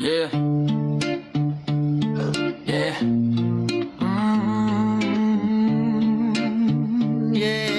Yeah. Yeah. Yeah.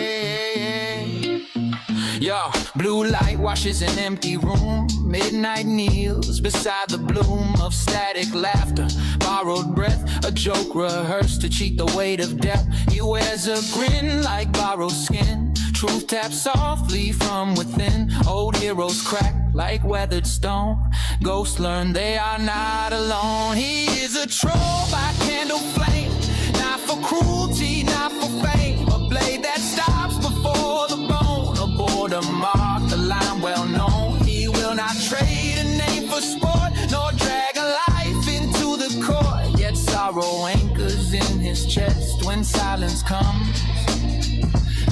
Yo, blue light washes an empty room. Midnight kneels beside the bloom of static laughter. Borrowed breath, a joke rehearsed to cheat the weight of death. He wears a grin like borrowed skin. Truth taps softly from within. Old heroes crack like weathered stone. Ghosts learn they are not alone. He is a troll by candle flame. Not for cruelty, not for fame. A blade that stops before the bone. A border mark, the line well known. He will not trade a name for sport, nor drag a life into the court. Yet sorrow anchors in his chest when silence comes,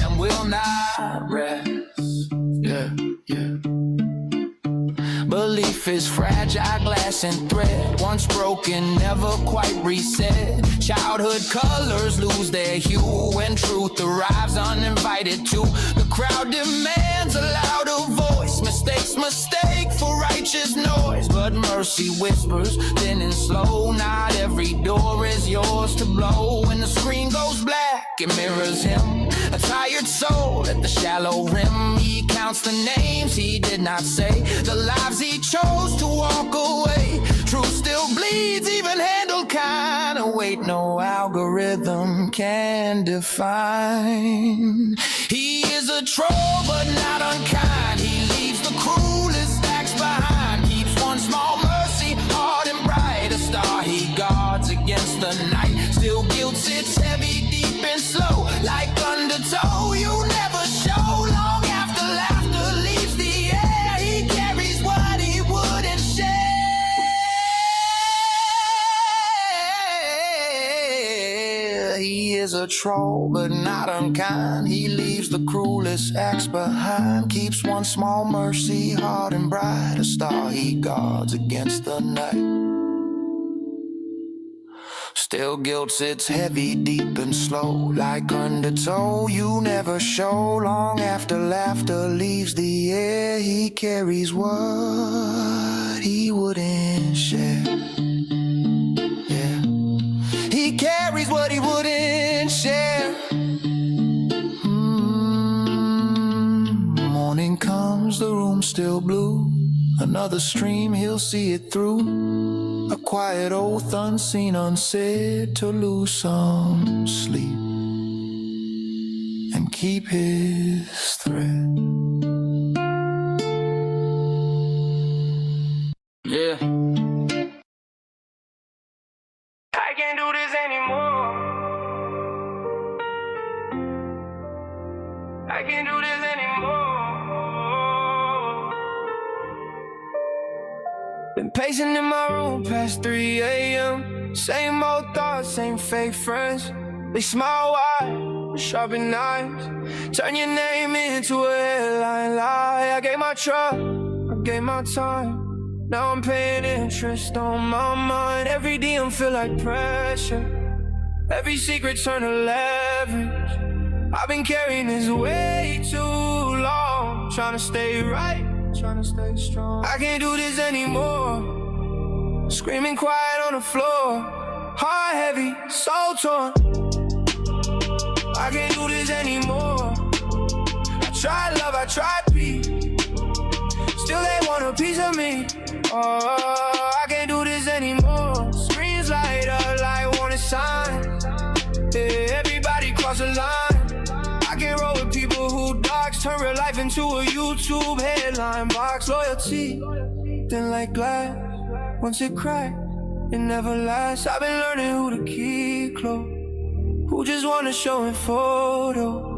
and will not rest. Yeah, yeah. Belief is fragile, glass and thread. Once broken, never quite reset. Childhood colors lose their hue when truth arrives uninvited too. The crowd demands a louder voice. Mistakes mistake for righteous noise, but mercy whispers thin and slow. Not every door is yours to blow. When the screen goes black, it mirrors him, a tired soul at the shallow rim. He counts the names he did not say, the lives he chose to walk away. Truth still bleeds, even handled kind of weight no algorithm can define. He is a troll but not unkind. He leaves the cruelest acts behind. Keeps one small mercy hard and bright. A star he guards against the night. Still guilt sits heavy, deep and slow. Like undertow you never show. Long after laughter leaves the air, he carries what he wouldn't share. He is a troll but not unkind. He leaves the cruelest acts behind. Keeps one small mercy hard and bright. A star he guards against the night. Still guilt sits heavy, deep and slow. Like undertow you never show. Long after laughter leaves the air, he carries what he wouldn't share. Yeah, he carries what he wouldn't share. Morning comes, the room's still blue. Another stream, he'll see it through. A quiet oath unseen, unsaid, to lose some sleep and keep his thread. Yeah. I can't do this anymore. I can't do this anymore. Been pacing in my room past 3 a.m. Same old thoughts, same fake friends. They smile wide, sharpen knives. Turn your name into a headline lie. I gave my trust, I gave my time. Now I'm paying interest on my mind. Every DM feel like pressure. Every secret turn to leverage. I've been carrying this way too long. Trying to stay right, trying to stay strong. I can't do this anymore. Screaming quiet on the floor. Heart heavy, soul torn. I can't do this anymore. I tried love, I tried peace. Still they want a piece of me. Oh, I can't do this anymore. Screens light up like warning signs. Yeah, everybody cross a line. I can't roll with people who dogs. Turn real life into a YouTube headline box. Loyalty, thin like glass. Once it cracked, it never lasts. I've been learning who to keep close, who just wanna show in photo.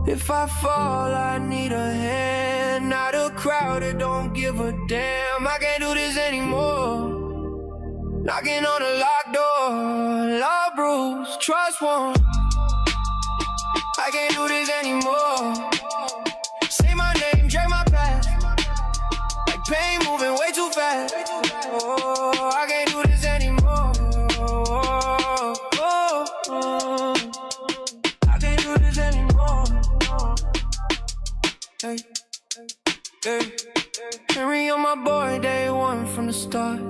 If I fall, I need a hand, not a crowd that don't give a damn. I can't do this anymore. Knocking on a locked door, love bruised, trust won. I can't do this anymore. Say my name, drag my past, like pain moving way too fast. Oh, I can't do this anymore. I can't do this anymore. Hey, hey, Henry on my boy, day one from the start.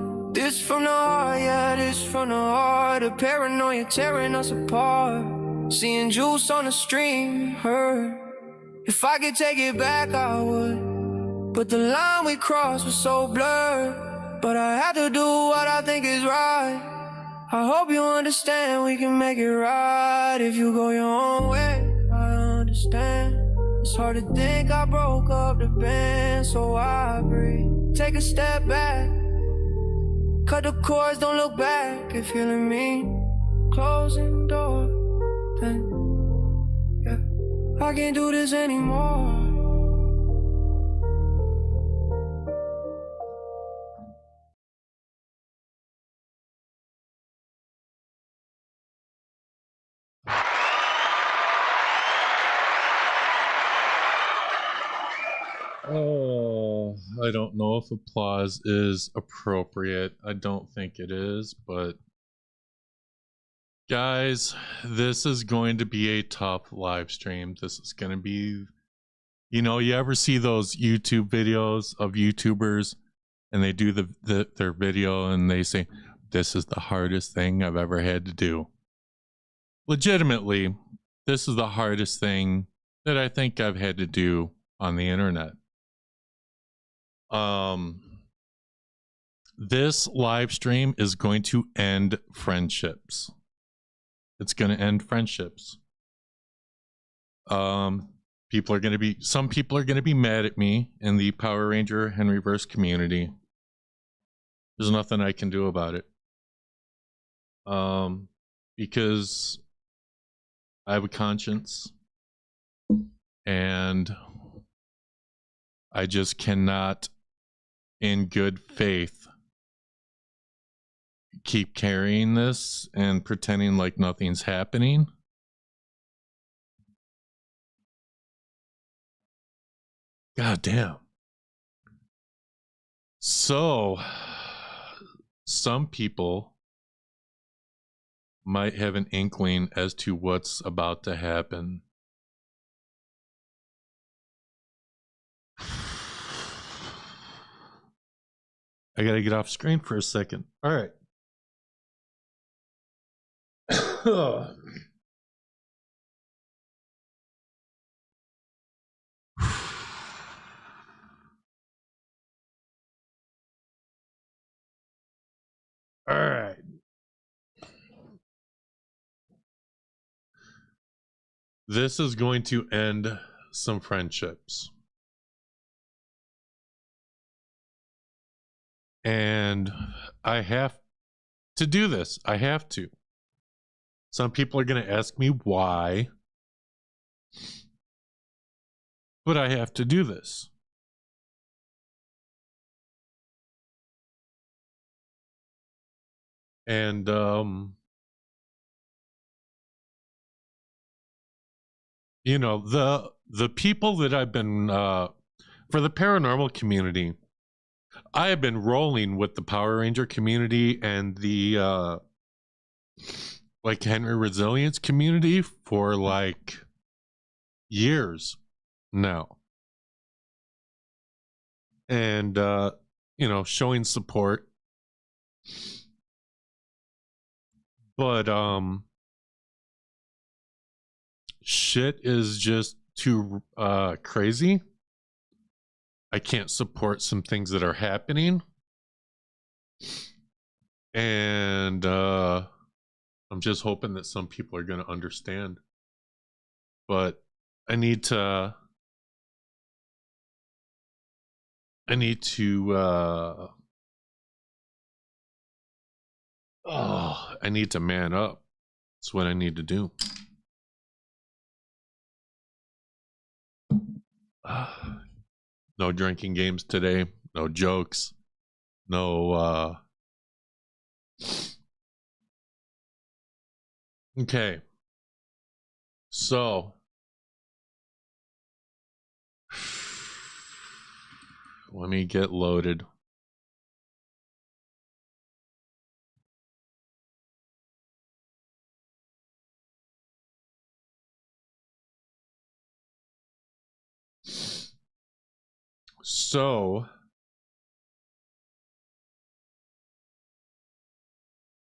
the paranoia tearing us apart. Seeing juice on the stream hurt. If I could take it back, I would. But the line we crossed was so blurred. But I had to do what I think is right. I hope you understand we can make it right. If you go your own way, I understand. It's hard to think I broke up the band, so I breathe. Take a step back. Cut the cords, don't look back. If feeling me, closing door, then yeah, I can't do this anymore. Oh, I don't know if applause is appropriate. I don't think it is, but guys, this is going to be a tough live stream. This is going to be, you know, you ever see those YouTube videos of YouTubers and they do their video and they say, this is the hardest thing I've ever had to do. Legitimately, this is the hardest thing that I think I've had to do on the internet. This live stream is going to end friendships. It's going to end friendships. Some people are going to be mad at me in the Power Ranger Henryverse community. There's nothing I can do about it. Because I have a conscience and I just cannot, in good faith, keep carrying this and pretending like nothing's happening. God damn. So, some people might have an inkling as to what's about to happen. I gotta get off screen for a second. All right. All right. This is going to end some friendships. And I have to do this. I have to. Some people are going to ask me why. But I have to do this. And you know, the people that I've been for the paranormal community, I have been rolling with the Power Ranger community and the like Henry Resilience community for like years now. And you know, showing support. But shit is just too crazy. I can't support some things that are happening. And I'm just hoping that some people are going to understand. But I need to I need to man up. That's what I need to do. No drinking games today. No jokes. No, okay. So. Let me get loaded. So,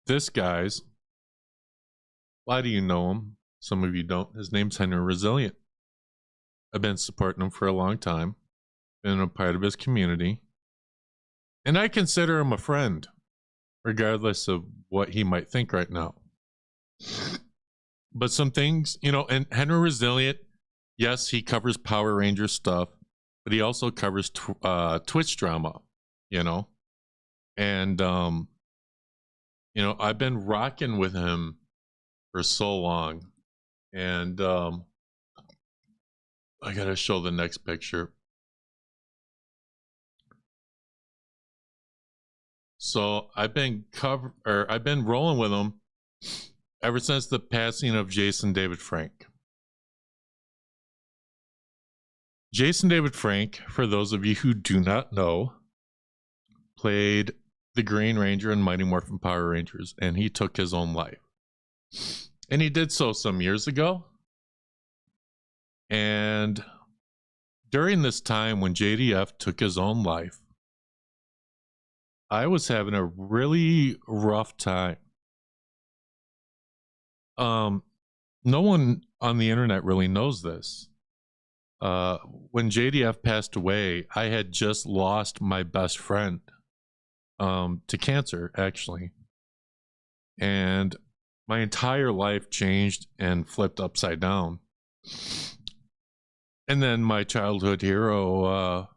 this, guys, Why do you know him? Some of you don't. His name's Henry Resilient. I've been supporting him for a long time, been a part of his community, and I consider him a friend, regardless of what he might think right now. But some things, you know, and Henry Resilient, yes, he covers Power Ranger stuff, but he also covers Twitch drama, you know. And, you know, I've been rocking with him for so long. And I got to show the next picture. So I've been rolling with him ever since the passing of Jason David Frank. Jason David Frank, for those of you who do not know, played the Green Ranger in Mighty Morphin Power Rangers, and he took his own life. And he did so some years ago. And during this time when JDF took his own life, I was having a really rough time. No one on the internet really knows this. When JDF passed away, I had just lost my best friend to cancer, actually. And my entire life changed and flipped upside down. And then my childhood hero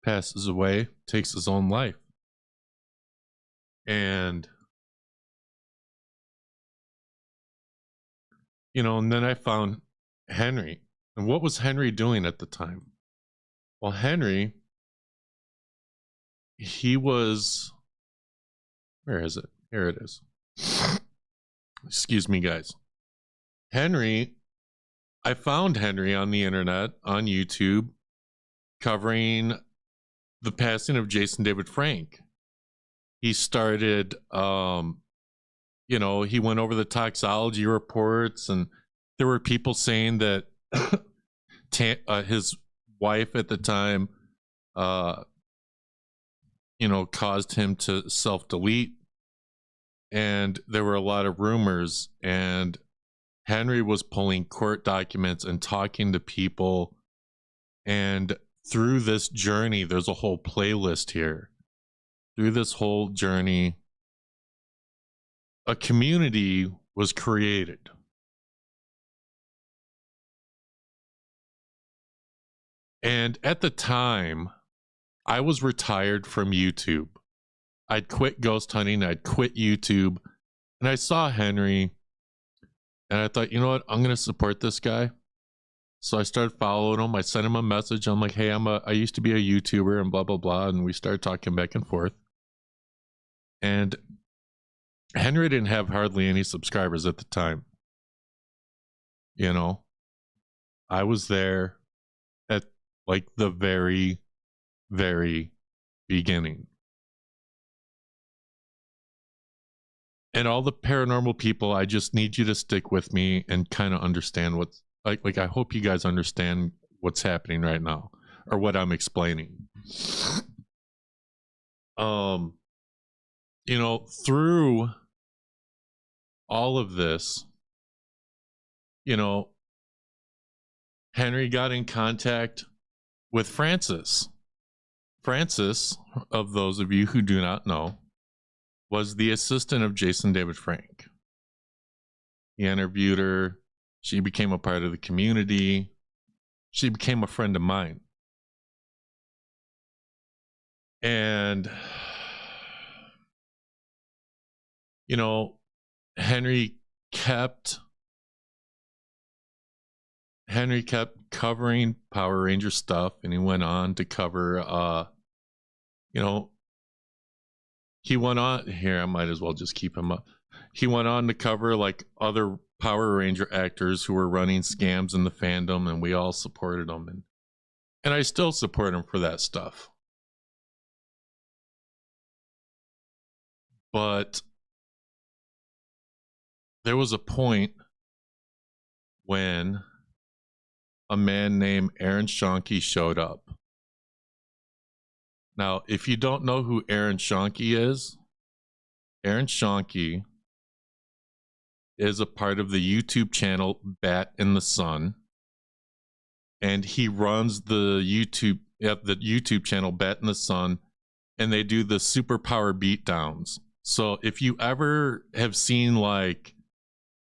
passes away, takes his own life. And, you know, and then I found Henry. And what was Henry doing at the time? Well, Henry, he was, where is it? Here it is. Excuse me, guys. Henry, I found Henry on the internet, on YouTube, covering the passing of Jason David Frank. He started, you know, he went over the toxology reports, and there were people saying that his wife at the time, you know, caused him to self-delete. And there were a lot of rumors, and Henry was pulling court documents and talking to people. And through this journey, there's a whole playlist here. Through this whole journey, a community was created. And at the time, I was retired from YouTube. I'd quit ghost hunting, I'd quit YouTube, and I saw Henry, and I thought, you know what, I'm going to support this guy. So I started following him. I sent him a message. I'm like, hey, I used to be a YouTuber and blah, blah, blah. And we started talking back and forth. And Henry didn't have hardly any subscribers at the time. You know, I was there at like the very, very beginning. And all the paranormal people, I just need you to stick with me and kind of understand what's like I hope you guys understand what's happening right now, or what I'm explaining. You know, through all of this, you know, Henry got in contact with Francis. Francis, of those of you who do not know, was the assistant of Jason David Frank. He interviewed her. She became a part of the community. She became a friend of mine. And, you know, Henry kept covering Power Ranger stuff, and he went on to cover, you know, he went on here. I might as well just keep him up. He went on to cover like other Power Ranger actors who were running scams in the fandom, and we all supported them. And I still support him for that stuff. But there was a point when a man named Aaron Schonke showed up. Now, if you don't know who Aaron Schonke is is a part of the YouTube channel Bat in the Sun, and he runs the YouTube channel Bat in the Sun, and they do the superpower beatdowns. So if you ever have seen, like,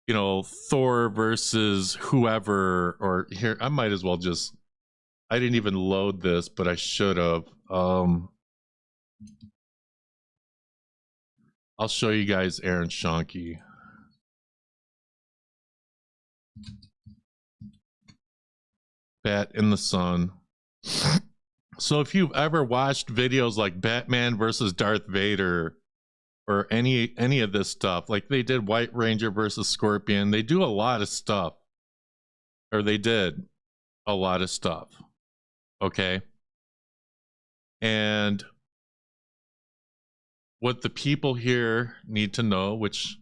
you know, Thor versus whoever, or here, I might as well just, I didn't even load this, but I should have. I'll show you guys Aaron Schonke. Bat in the Sun. So if you've ever watched videos like Batman versus Darth Vader, or any of this stuff, like they did White Ranger versus Scorpion, they do a lot of stuff, or they did a lot of stuff. Okay. And what the people here need to know, which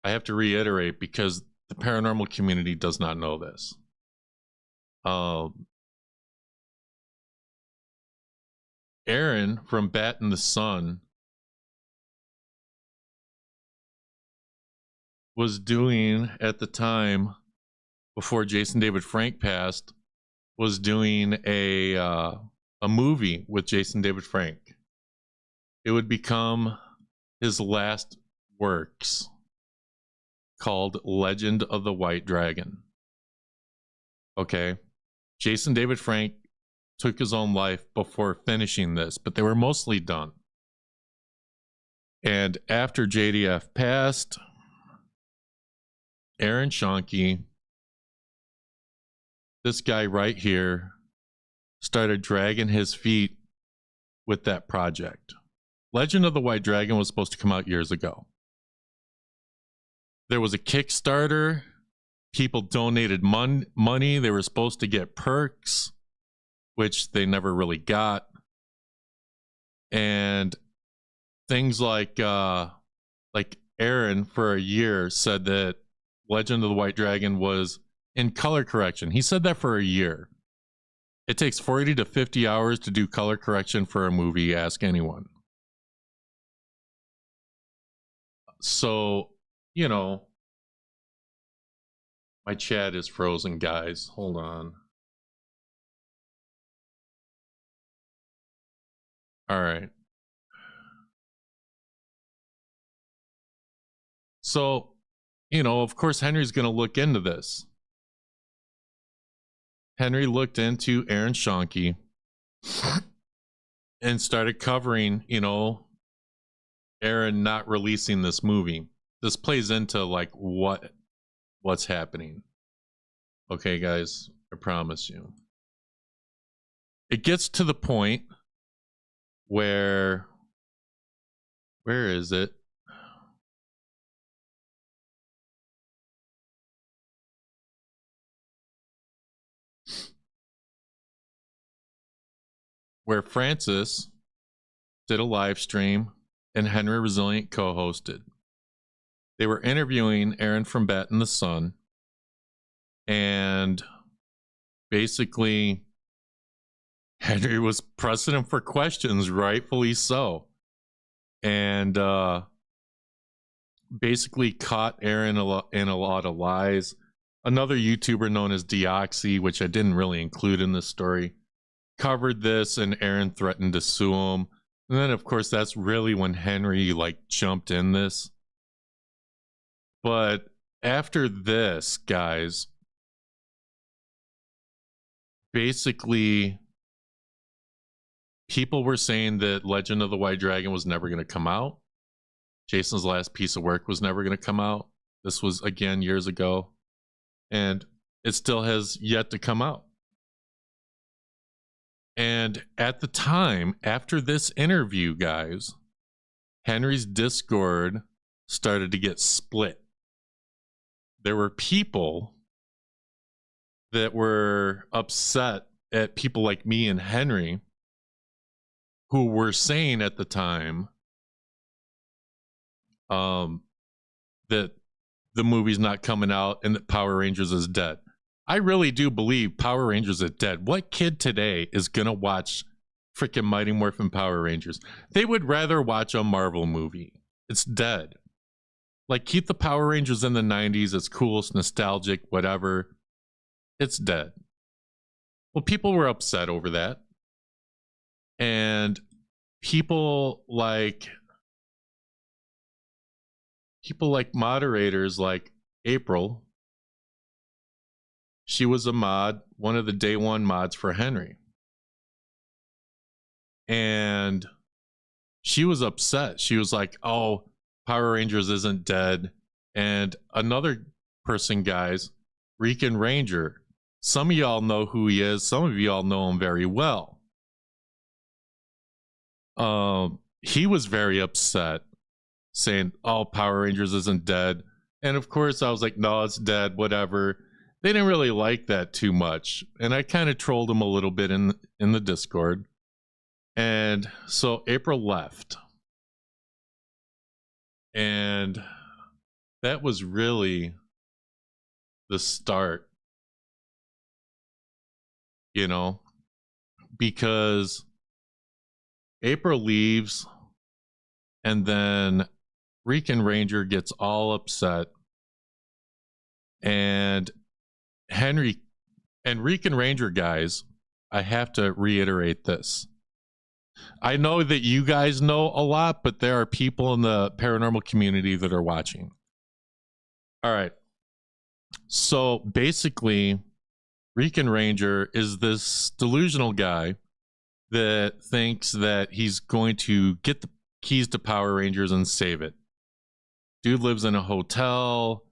I have to reiterate because the paranormal community does not know this. Aaron from Bat in the Sun was doing, at the time before Jason David Frank passed, was doing a movie with Jason David Frank. It would become his last works, called Legend of the White Dragon. Okay. Jason David Frank took his own life before finishing this, but they were mostly done. And after JDF passed, Aaron Schonke, this guy right here, started dragging his feet with that project. Legend of the White Dragon was supposed to come out years ago. There was a Kickstarter. People donated money. They were supposed to get perks, which they never really got. And things like Aaron for a year said that Legend of the White Dragon was in color correction. He said that for a year. It takes 40 to 50 hours to do color correction for a movie, ask anyone. So, you know, my chat is frozen, guys. Hold on. All right. So, you know, of course, Henry's going to look into this. Henry looked into Aaron Schonke and started covering, you know, Aaron not releasing this movie. This plays into like what's happening. Okay, guys, I promise you. It gets to the point where is it? Where Francis did a live stream and Henry Resilient co-hosted. They were interviewing Aaron from Bat in the Sun, and basically Henry was pressing him for questions, rightfully so, and basically caught Aaron in a lot of lies. Another YouTuber known as Deoxy, which I didn't really include in this story, covered this, and Aaron threatened to sue him. And then, of course, that's really when Henry like jumped in this. But after this, guys, basically people were saying that Legend of the White Dragon was never going to come out. Jason's last piece of work was never going to come out. This was, again, years ago. And it still has yet to come out. And at the time, after this interview, guys, Henry's Discord started to get split. There were people that were upset at people like me and Henry, who were saying at the time that the movie's not coming out and that Power Rangers is dead. I really do believe Power Rangers is dead. What kid today is going to watch freaking Mighty Morphin Power Rangers? They would rather watch a Marvel movie. It's dead. Like, keep the Power Rangers in the 90s. It's cool, it's nostalgic, whatever. It's dead. Well, people were upset over that. And people like moderators like April. She was a mod, one of the day one mods for Henry. And she was upset. She was like, oh, Power Rangers isn't dead. And another person, guys, Rican Ranger. Some of y'all know who he is. Some of y'all know him very well. He was very upset, saying, oh, Power Rangers isn't dead. And of course, I was like, no, it's dead, whatever. They didn't really like that too much. And I kind of trolled him a little bit in the Discord. And so April left. And that was really the start, you know, because April leaves and then Rican Ranger gets all upset. And Henry and Rican Ranger, guys, I have to reiterate this. I know that you guys know a lot, but there are people in the paranormal community that are watching. All right. So basically, Rican Ranger is this delusional guy that thinks that he's going to get the keys to Power Rangers and save it. Dude lives in a hotel.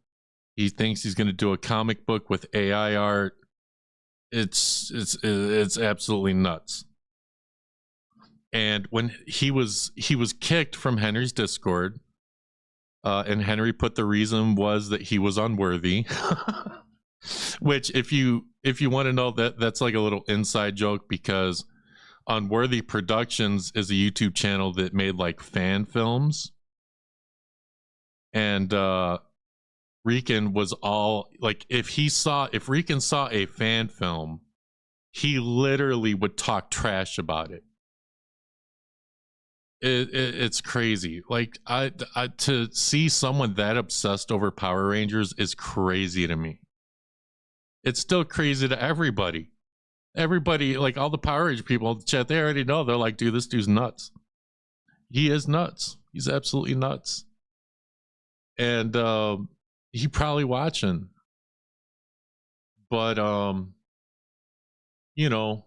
He thinks he's going to do a comic book with AI art. It's absolutely nuts. And when he was kicked from Henry's Discord, and Henry put the reason was that he was unworthy. Which, if you want to know, that's like a little inside joke, because Unworthy Productions is a YouTube channel that made like fan films, and Rican was all like, if Rican saw a fan film, he literally would talk trash about it. It's crazy. Like, I to see someone that obsessed over Power Rangers is crazy to me. It's still crazy to everybody. Everybody, like all the Power Ranger people in the chat, they already know. They're like, dude, this dude's nuts. He is nuts. He's absolutely nuts. And he probably watching. But you know,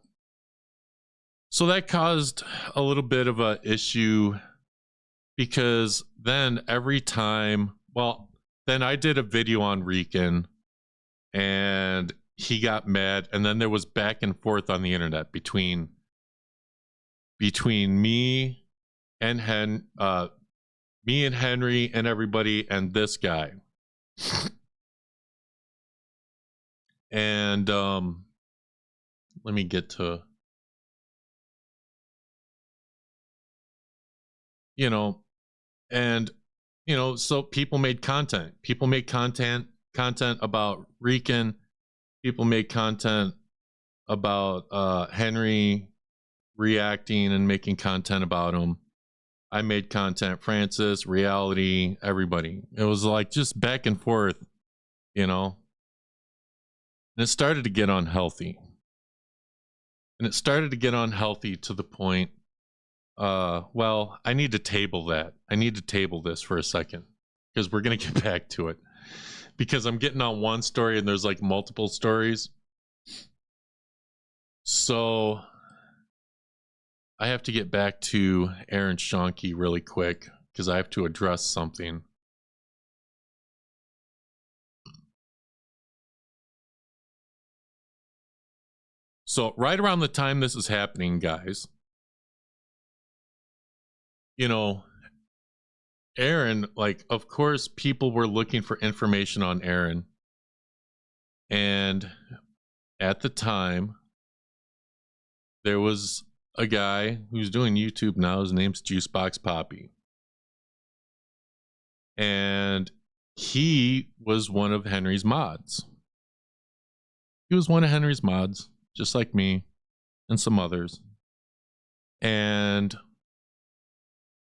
so that caused a little bit of a issue, because then every time, well, then I did a video on Rican and he got mad, and then there was back and forth on the internet between me and Henry and everybody and this guy. And let me get to, you know, and you know, so people made content about Rican. People made content about Henry reacting and making content about him. I made content, Francis, Reality, everybody. It was like just back and forth, you know. And it started to get unhealthy. And it started to get unhealthy to the point, well, I need to table that. I need to table this for a second, because we're going to get back to it. Because I'm getting on one story and there's like multiple stories. So I have to get back to Aaron Schonke really quick, because I have to address something. So right around the time this is happening, guys, you know, Aaron, like, of course, people were looking for information on Aaron. And at the time, there was a guy who's doing YouTube now. His name's Juicebox Poppy. And he was one of Henry's mods. He was one of Henry's mods, just like me and some others. And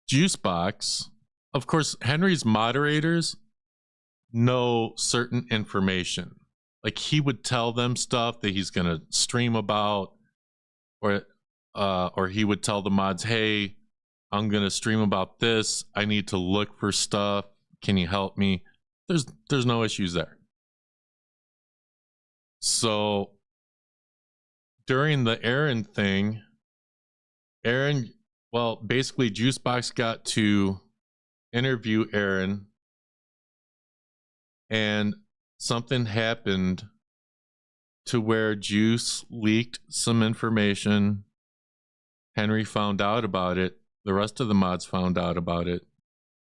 Juicebox, of course, Henry's moderators know certain information. Like he would tell them stuff that he's going to stream about, or he would tell the mods, hey, I'm going to stream about this. I need to look for stuff. Can you help me? There's no issues there. So during the Aaron thing, basically Juicebox got to interview Aaron, and something happened to where Juice leaked some information. Henry found out about it. The rest of the mods found out about it.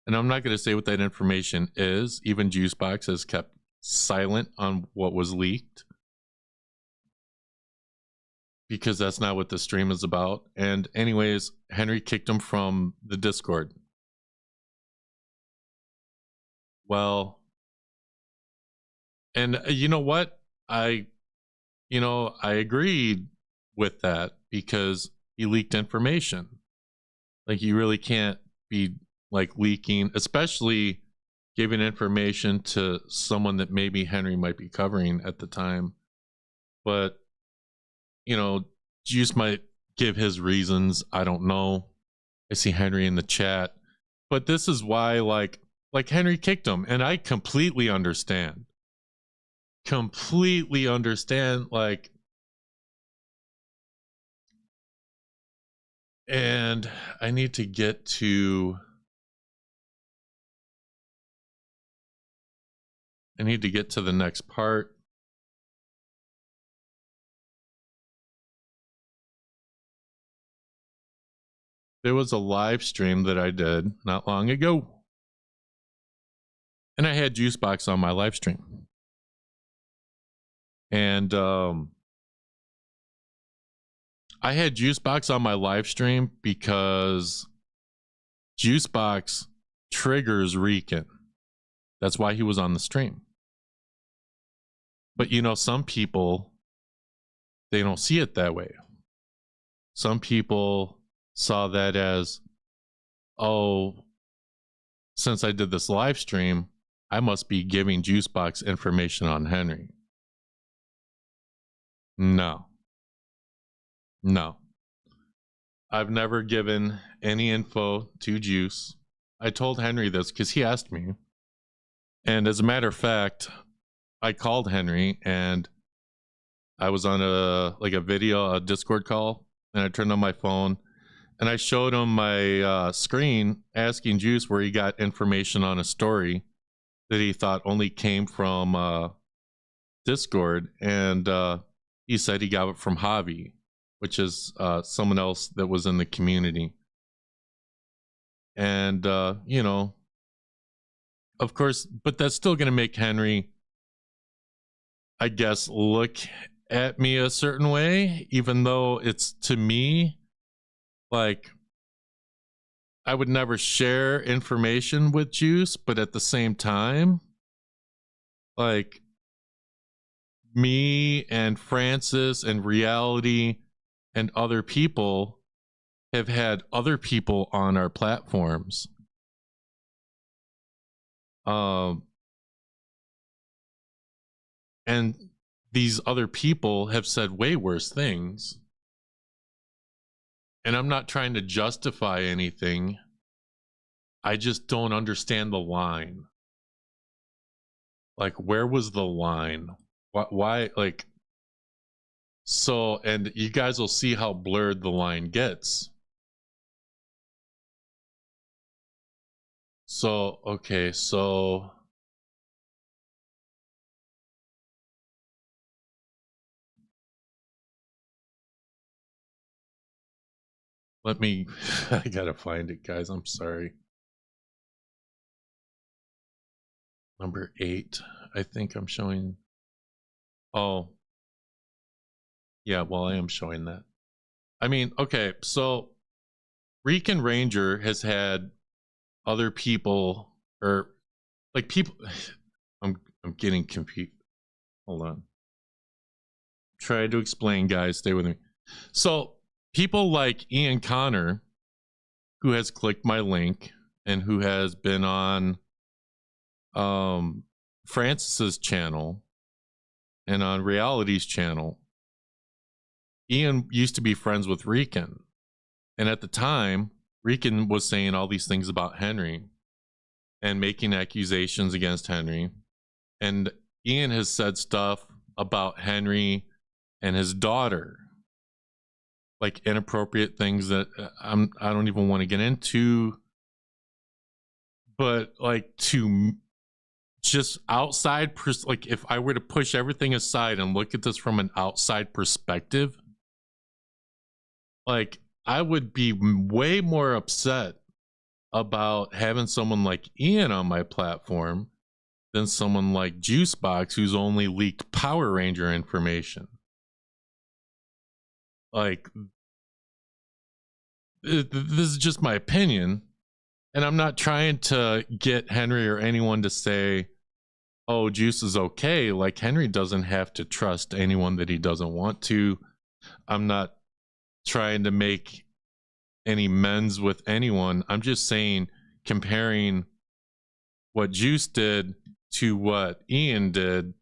And I'm not going to say what that information is. Even Juicebox has kept silent on what was leaked, because that's not what the stream is about. And anyways, Henry kicked him from the Discord. Well, and you know what? I agreed with that, because he leaked information. Like, you really can't be like leaking, especially giving information to someone that maybe Henry might be covering at the time. But Juice might give his reasons. I don't know. I see Henry in the chat. But this is why like Henry kicked him, and I completely understand. Like, and I need to get to the next part. There was a live stream that I did not long ago, and I had Juicebox on my live stream. And I had Juicebox on my live stream because Juicebox triggers Rican. That's why he was on the stream. But some people, they don't see it that way. Some people saw that as, oh, since I did this live stream, I must be giving Juicebox information on Henry. No. I've never given any info to Juice. I told Henry this because he asked me. And as a matter of fact, I called Henry, and I was on a Discord call, and I turned on my phone, and I showed him my screen asking Juice where he got information on a story that he thought only came from Discord. And he said he got it from Javi, which is someone else that was in the community. And, of course, but that's still going to make Henry, I guess, look at me a certain way, even though it's, to me, like, I would never share information with Juice, but at the same time, like, me and Francis and Reality and other people have had other people on our platforms. And these other people have said way worse things. And I'm not trying to justify anything. I just don't understand the line. Like, where was the line? Why, like, so, and you guys will see how blurred the line gets. So, okay, so let me, I gotta find it, guys. I'm sorry. Number 8, I think I'm showing. Oh, yeah, well, I am showing that. I mean, okay, so Rican Ranger has had other people, or like people, I'm getting confused. Hold on. Try to explain, guys. Stay with me. So people like Ian Connor, who has clicked my link and who has been on Francis's channel and on Reality's channel, Ian used to be friends with Rican. And at the time, Rican was saying all these things about Henry and making accusations against Henry. And Ian has said stuff about Henry and his daughter, like inappropriate things that I don't even want to get into, but like to just outside, like if I were to push everything aside and look at this from an outside perspective, like I would be way more upset about having someone like Ian on my platform than someone like Juicebox, who's only leaked Power Ranger information. Like, this is just my opinion, and I'm not trying to get Henry or anyone to say, oh, Juice is okay. Like, Henry doesn't have to trust anyone that he doesn't want to. I'm not trying to make any amends with anyone. I'm just saying, comparing what Juice did to what Ian did,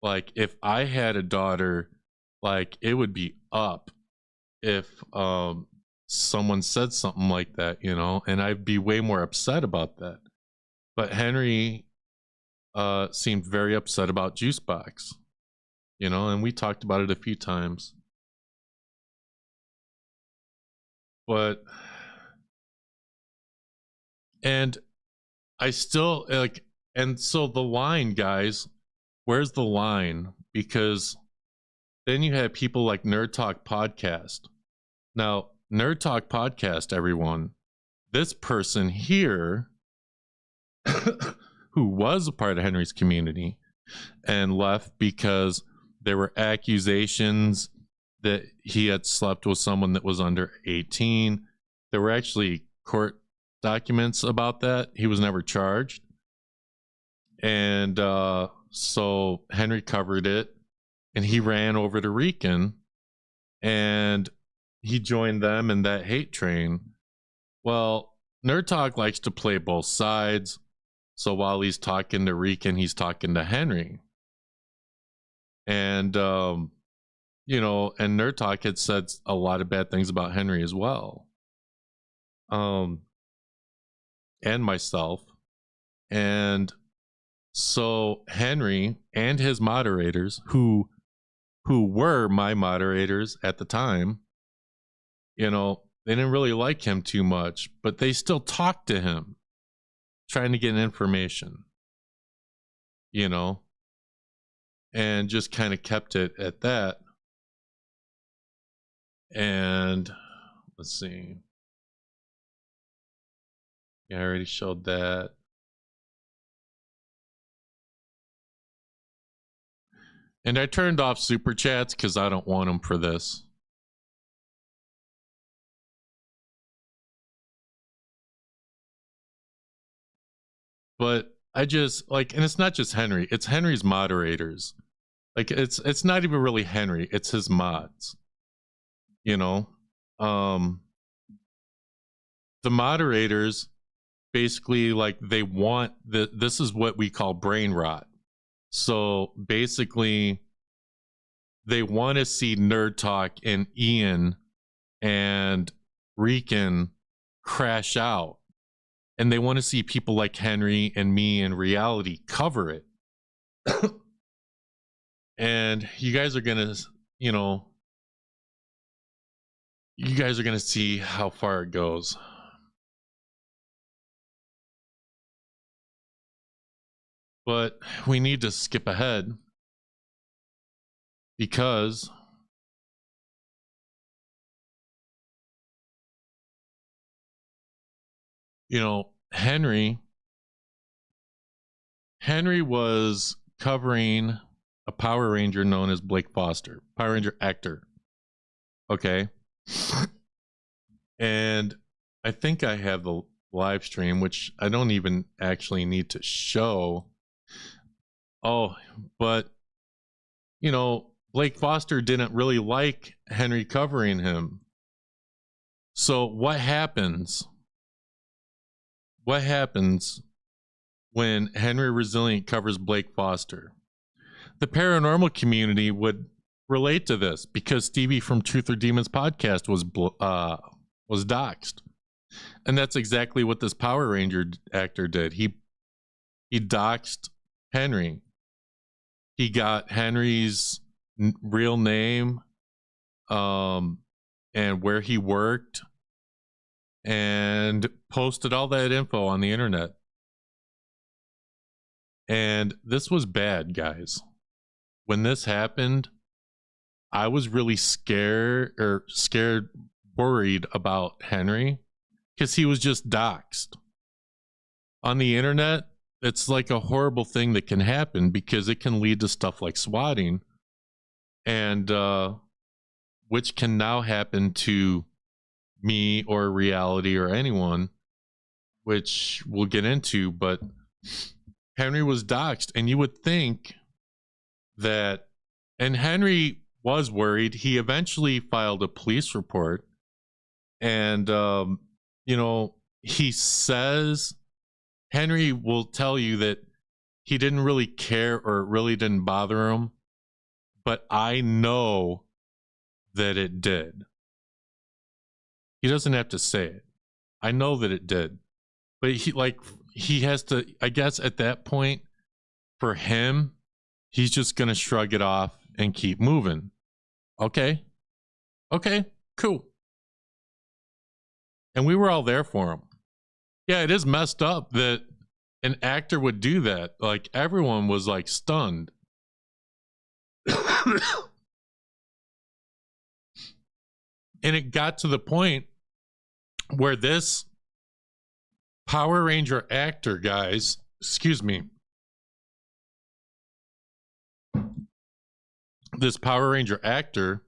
like if I had a daughter, like it would be up if someone said something like that, you know, and I'd be way more upset about that. But Henry seemed very upset about Juicebox, you know, and we talked about it a few times. But and I still like, and so the line, guys, where's the line? Because then you have people like Nerd Talk Podcast. Now, Nerd Talk Podcast, everyone, this person here who was a part of Henry's community and left because there were accusations that he had slept with someone that was under 18. There were actually court documents about that. He was never charged. And so Henry covered it, and he ran over to Rican, and he joined them in that hate train. Well, Nerd Talk likes to play both sides. So while he's talking to Rican, he's talking to Henry. And, you know, and Nerd Talk had said a lot of bad things about Henry as well. And myself. And so Henry and his moderators, who were my moderators at the time, you know, they didn't really like him too much, but they still talked to him, trying to get information, you know, and just kind of kept it at that. And let's see. Yeah, I already showed that. And I turned off super chats because I don't want them for this. But I just like, and it's not just Henry, it's Henry's moderators. Like it's not even really Henry, it's his mods. You know? The moderators basically, like, they want this is what we call brain rot. So basically, they want to see Nerd Talk and Ian and Rican crash out. And they want to see people like Henry and me in Reality cover it. And you guys are going to, you know, you guys are going to see how far it goes. But we need to skip ahead because you know, Henry was covering a Power Ranger known as Blake Foster, Power Ranger actor. Okay. And I think I have the live stream, which I don't even actually need to show. Oh, but you know, Blake Foster didn't really like Henry covering him. So what happens? What happens when Henry Resilient covers Blake Foster. The paranormal community would relate to this because Stevie from Truth or Demons podcast was doxxed. And that's exactly what this Power Ranger actor did. He doxed Henry. He got Henry's real name, and where he worked, and posted all that info on the internet. And this was bad, guys. When this happened, I was really worried about Henry, because he was just doxxed. On the internet, it's like a horrible thing that can happen because it can lead to stuff like swatting, and which can now happen to me or Reality or anyone, which we'll get into. But Henry was doxxed, and you would think that, and Henry was worried. He eventually filed a police report, and he says, Henry will tell you that he didn't really care, or it really didn't bother him, but I know that it did. He doesn't have to say it. I know that it did. But he has to, I guess at that point, for him, he's just going to shrug it off and keep moving. Okay, cool. And we were all there for him. Yeah, it is messed up that an actor would do that. Like, everyone was like stunned. And it got to the point where this Power Ranger actor, guys, excuse me, this Power Ranger actor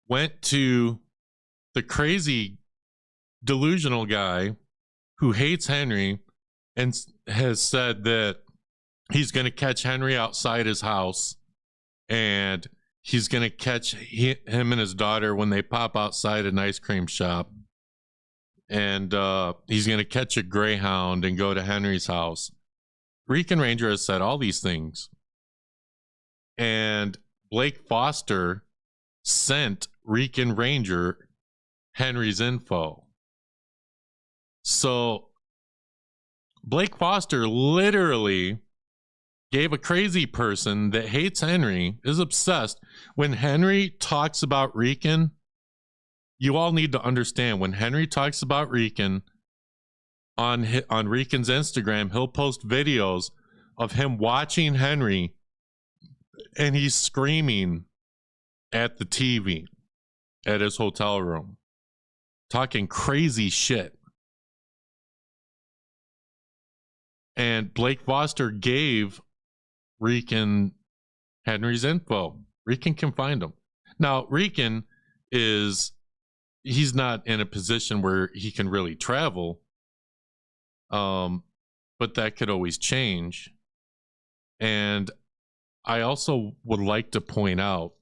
went to the crazy delusional guy who hates Henry and has said that he's going to catch Henry outside his house, and he's going to catch him and his daughter when they pop outside an ice cream shop, and he's going to catch a Greyhound and go to Henry's house. Rican Ranger has said all these things, and Blake Foster sent Rican Ranger Henry's info. So Blake Foster literally gave a crazy person that hates Henry, is obsessed. When Henry talks about Rican, you all need to understand, when Henry talks about Rican on Rican's Instagram, he'll post videos of him watching Henry, and he's screaming at the TV at his hotel room, talking crazy shit. And Blake Foster gave Rican Henry's info. Rican can find him. Now, Rican he's not in a position where he can really travel. But that could always change. And I also would like to point out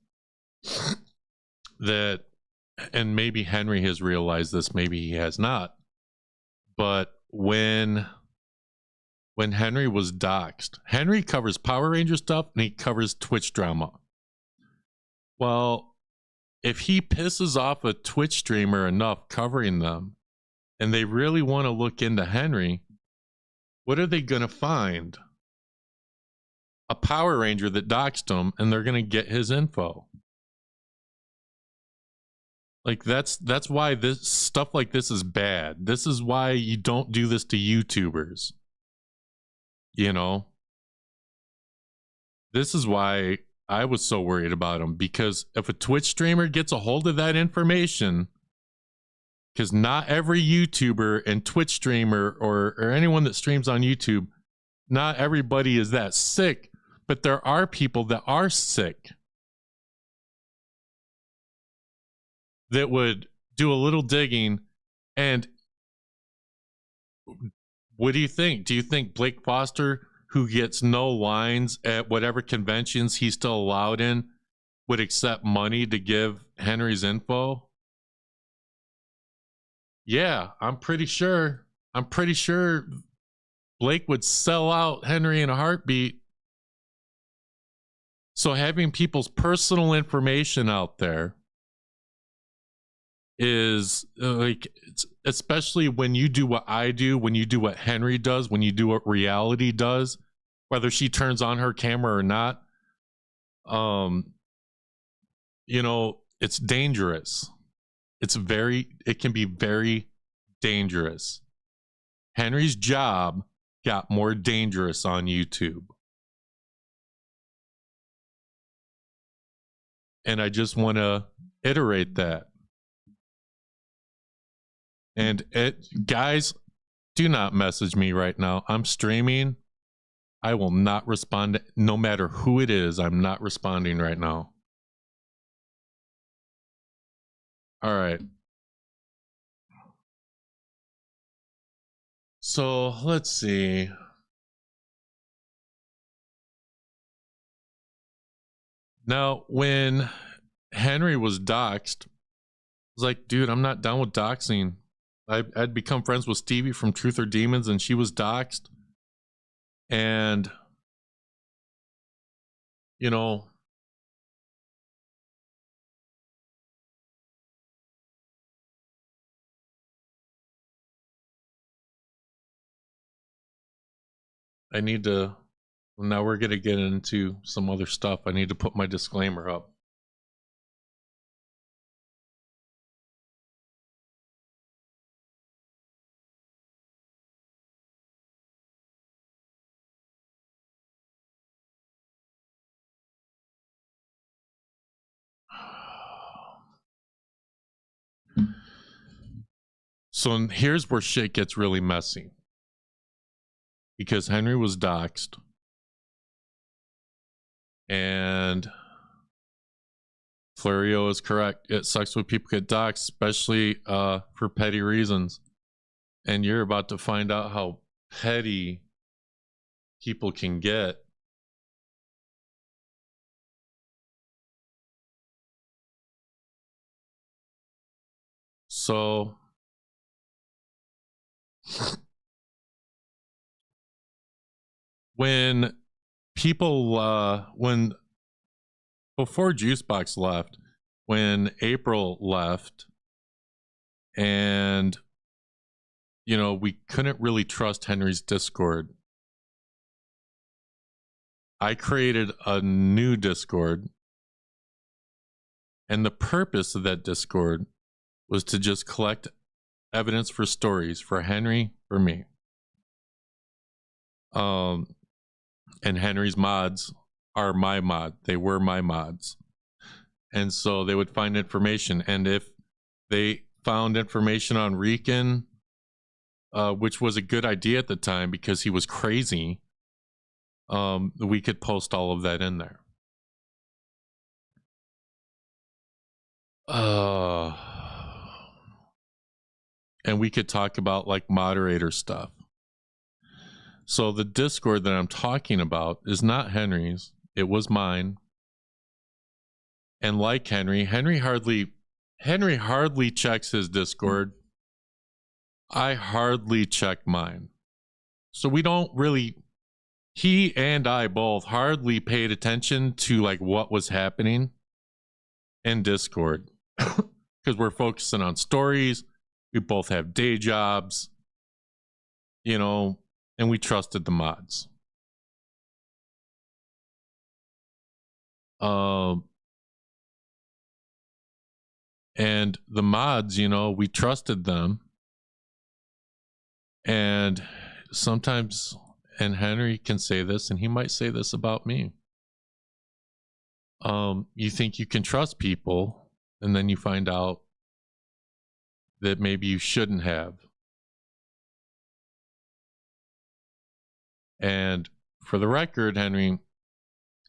that, and maybe Henry has realized this, maybe he has not, but when Henry was doxxed, Henry covers Power Ranger stuff and he covers Twitch drama. Well, if he pisses off a Twitch streamer enough covering them, and they really want to look into Henry, what are they going to find? A Power Ranger that doxed him, and they're going to get his info. Like, that's why this stuff like this is bad. This is why you don't do this to YouTubers. You know? This is why I was so worried about him, because if a Twitch streamer gets a hold of that information, because not every YouTuber and Twitch streamer or anyone that streams on YouTube, not everybody is that sick, but there are people that are sick that would do a little digging. And what do you think? Do you think Blake Foster, who gets no lines at whatever conventions he's still allowed in, would accept money to give Henry's info? Yeah, I'm pretty sure Blake would sell out Henry in a heartbeat. So having people's personal information out there is like, especially when you do what I do, when you do what Henry does, when you do what reality does, whether she turns on her camera or not, you know, it's dangerous. It can be very dangerous. Henry's job got more dangerous on YouTube. And I just want to iterate that. And guys, do not message me right now. I'm streaming. I will not respond, no matter who it is. I'm not responding right now. All right. So let's see. Now, when Henry was doxxed, I was like, dude, I'm not down with doxing. I'd become friends with Stevie from Truth or Demons, and she was doxxed. And, you know, I need to, now we're going to get into some other stuff. I need to put my disclaimer up. So here's where shit gets really messy. Because Henry was doxxed. And Florio is correct. It sucks when people get doxxed, especially for petty reasons. And you're about to find out how petty people can get. So when people, before Juicebox left, when April left, and, you know, we couldn't really trust Henry's Discord, I created a new Discord. And the purpose of that Discord was to just collect evidence for stories for Henry, for me. And Henry's mods are my mod. They were my mods. And so they would find information. And if they found information on Rican, which was a good idea at the time because he was crazy, we could post all of that in there. And we could talk about like moderator stuff. So the Discord that I'm talking about is not Henry's. It was mine. And like Henry hardly checks his Discord. I hardly check mine. So we don't really, he and I both hardly paid attention to like what was happening in Discord. Because we're focusing on stories. We both have day jobs, you know, and we trusted the mods. And the mods, you know, we trusted them. And sometimes, and Henry can say this, and he might say this about me. You think you can trust people, and then you find out that maybe you shouldn't have. And for the record, Henry,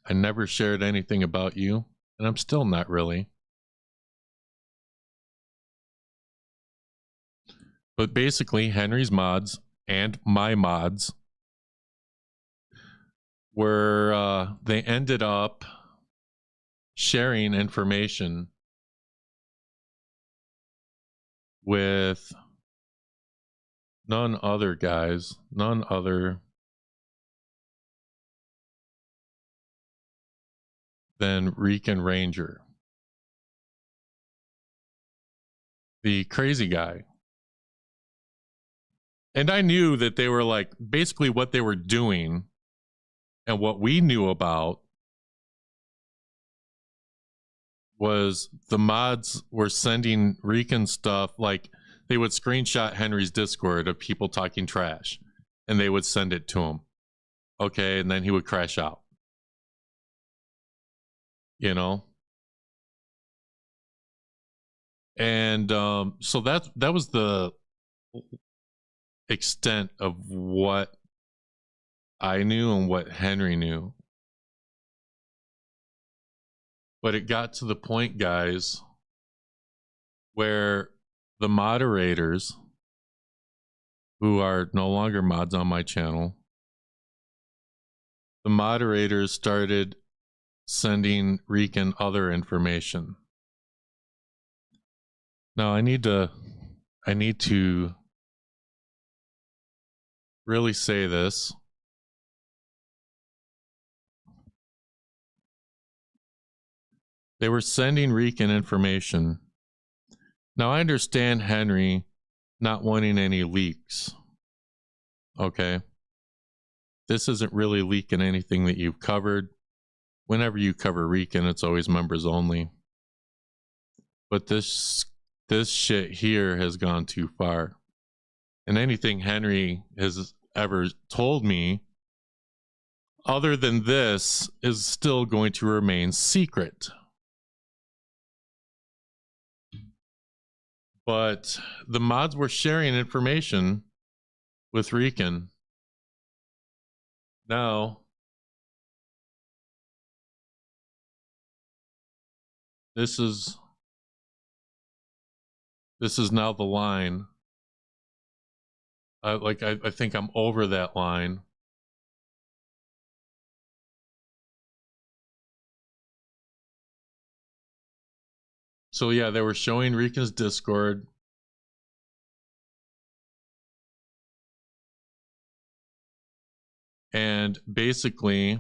I never shared anything about you, and I'm still not really. But basically, Henry's mods and my mods were, they ended up sharing information with none other, guys, none other than Rican Ranger, the crazy guy. And I knew that they were like, basically what they were doing and what we knew about was the mods were sending Rican stuff. Like they would screenshot Henry's Discord of people talking trash and they would send it to him. Okay. And then he would crash out, you know? And so that was the extent of what I knew and what Henry knew. But it got to the point, guys, where the moderators, who are no longer mods on my channel, the moderators started sending Rican other information. Now I need to really say this. They were sending Rican information. Now I understand Henry not wanting any leaks. Okay. This isn't really leaking anything that you've covered. Whenever you cover Rican, it's always members only. But this shit here has gone too far. And anything Henry has ever told me other than this is still going to remain secret. But the mods were sharing information with Rican. Now, this is now the line. I think I'm over that line. So yeah, they were showing Rican's Discord. And basically,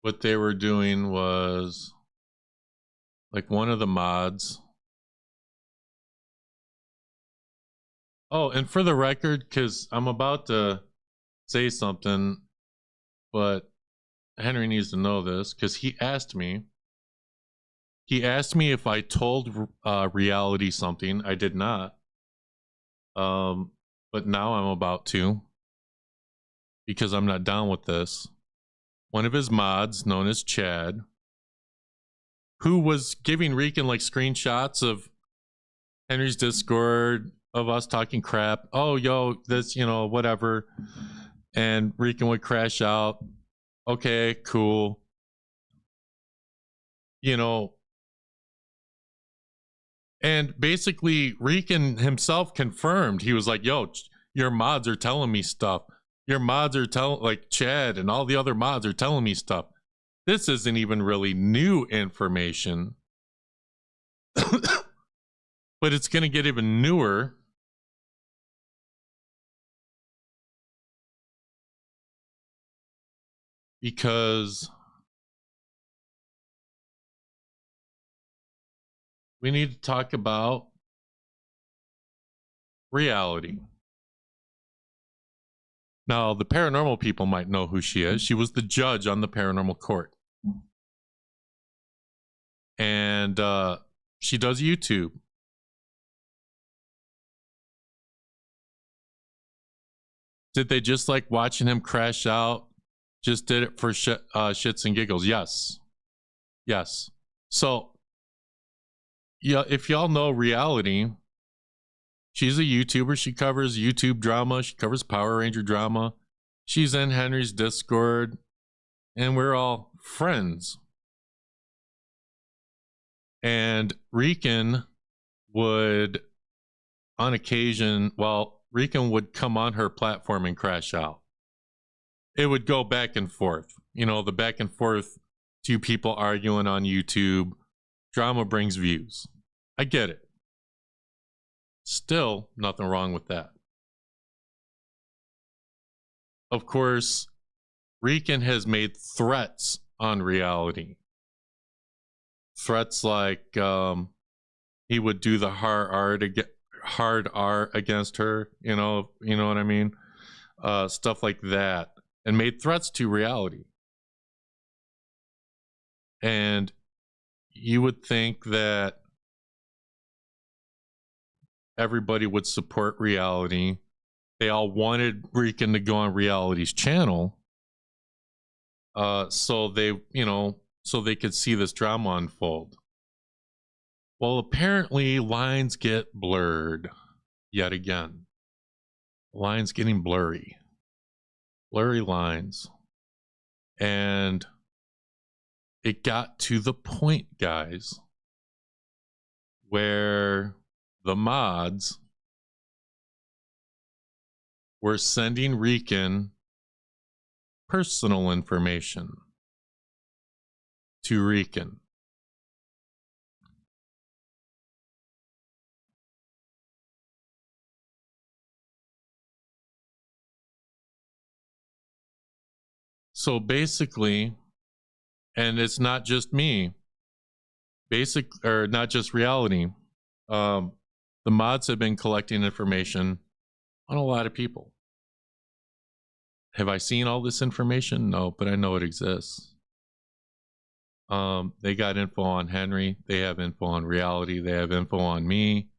what they were doing was, like, one of the mods. Oh, and for the record, because I'm about to say something, but Henry needs to know this, because he asked me if I told Reality something. I did not. But now I'm about to, because I'm not down with this. One of his mods, known as Chad, who was giving Rican like screenshots of Henry's Discord of us talking crap. Oh, yo, this, you know, whatever. And Rican would crash out. Okay, cool. You know, and basically Rican himself confirmed. He was like, yo, your mods are telling me stuff. Your mods are telling, like Chad and all the other mods are telling me stuff. This isn't even really new information. But it's going to get even newer. Because we need to talk about Reality. Now, the paranormal people might know who she is. She was the judge on the paranormal court. And she does YouTube. Did they just like watching him crash out? Just did it for shits and giggles? Yes. Yes. So, yeah, if y'all know Reality, she's a YouTuber. She covers YouTube drama. She covers Power Ranger drama. She's in Henry's Discord. And we're all friends. And Rican would, on occasion, Rican would come on her platform and crash out. It would go back and forth. You know, the back and forth, two people arguing on YouTube. Drama brings views. I get it. Still, nothing wrong with that. Of course, Rican has made threats on reality. Threats like he would do the hard R against her, you know what I mean? Stuff like that, and made threats to reality. And you would think that everybody would support reality. They all wanted Rican to go on reality's channel, so they could see this drama unfold. Well, apparently lines get blurred yet again. Lines getting blurry lines. And it got to the point, guys, where the mods were sending Rican personal information to Rican. So basically, and it's not just me, not just reality. The mods have been collecting information on a lot of people. Have I seen all this information? No, but I know it exists. They got info on Henry. They have info on reality. They have info on me.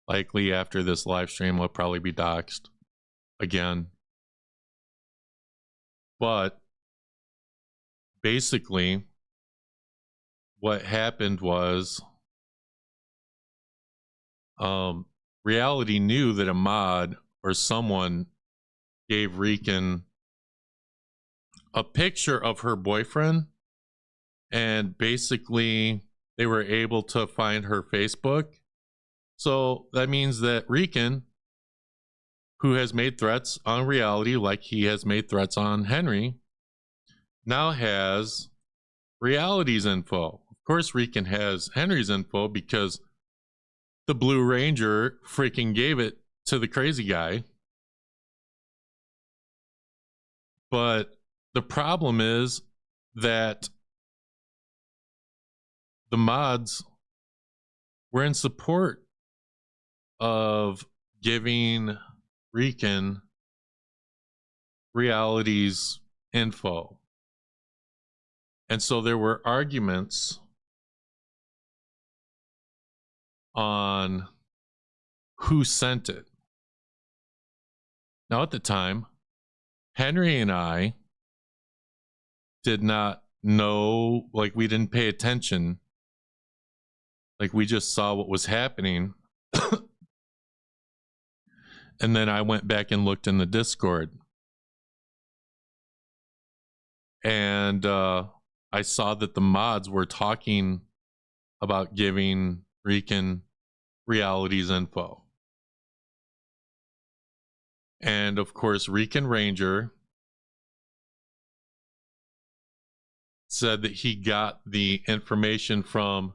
Likely after this live stream, I'll probably be doxxed again. But basically, what happened was reality knew that a mod or someone gave Rican a picture of her boyfriend, and basically they were able to find her Facebook. So that means that Rican, who has made threats on reality like he has made threats on Henry, now has reality's info. Of course, Rican has Henry's info because the Blue Ranger freaking gave it to the crazy guy. But the problem is that the mods were in support of giving Rican reality's info. And so there were arguments on who sent it. Now, at the time, Henry and I did not know, like, we didn't pay attention. Like, we just saw what was happening. And then I went back and looked in the Discord. And I saw that the mods were talking about giving Rican reality's info. And of course, Rican Ranger said that he got the information from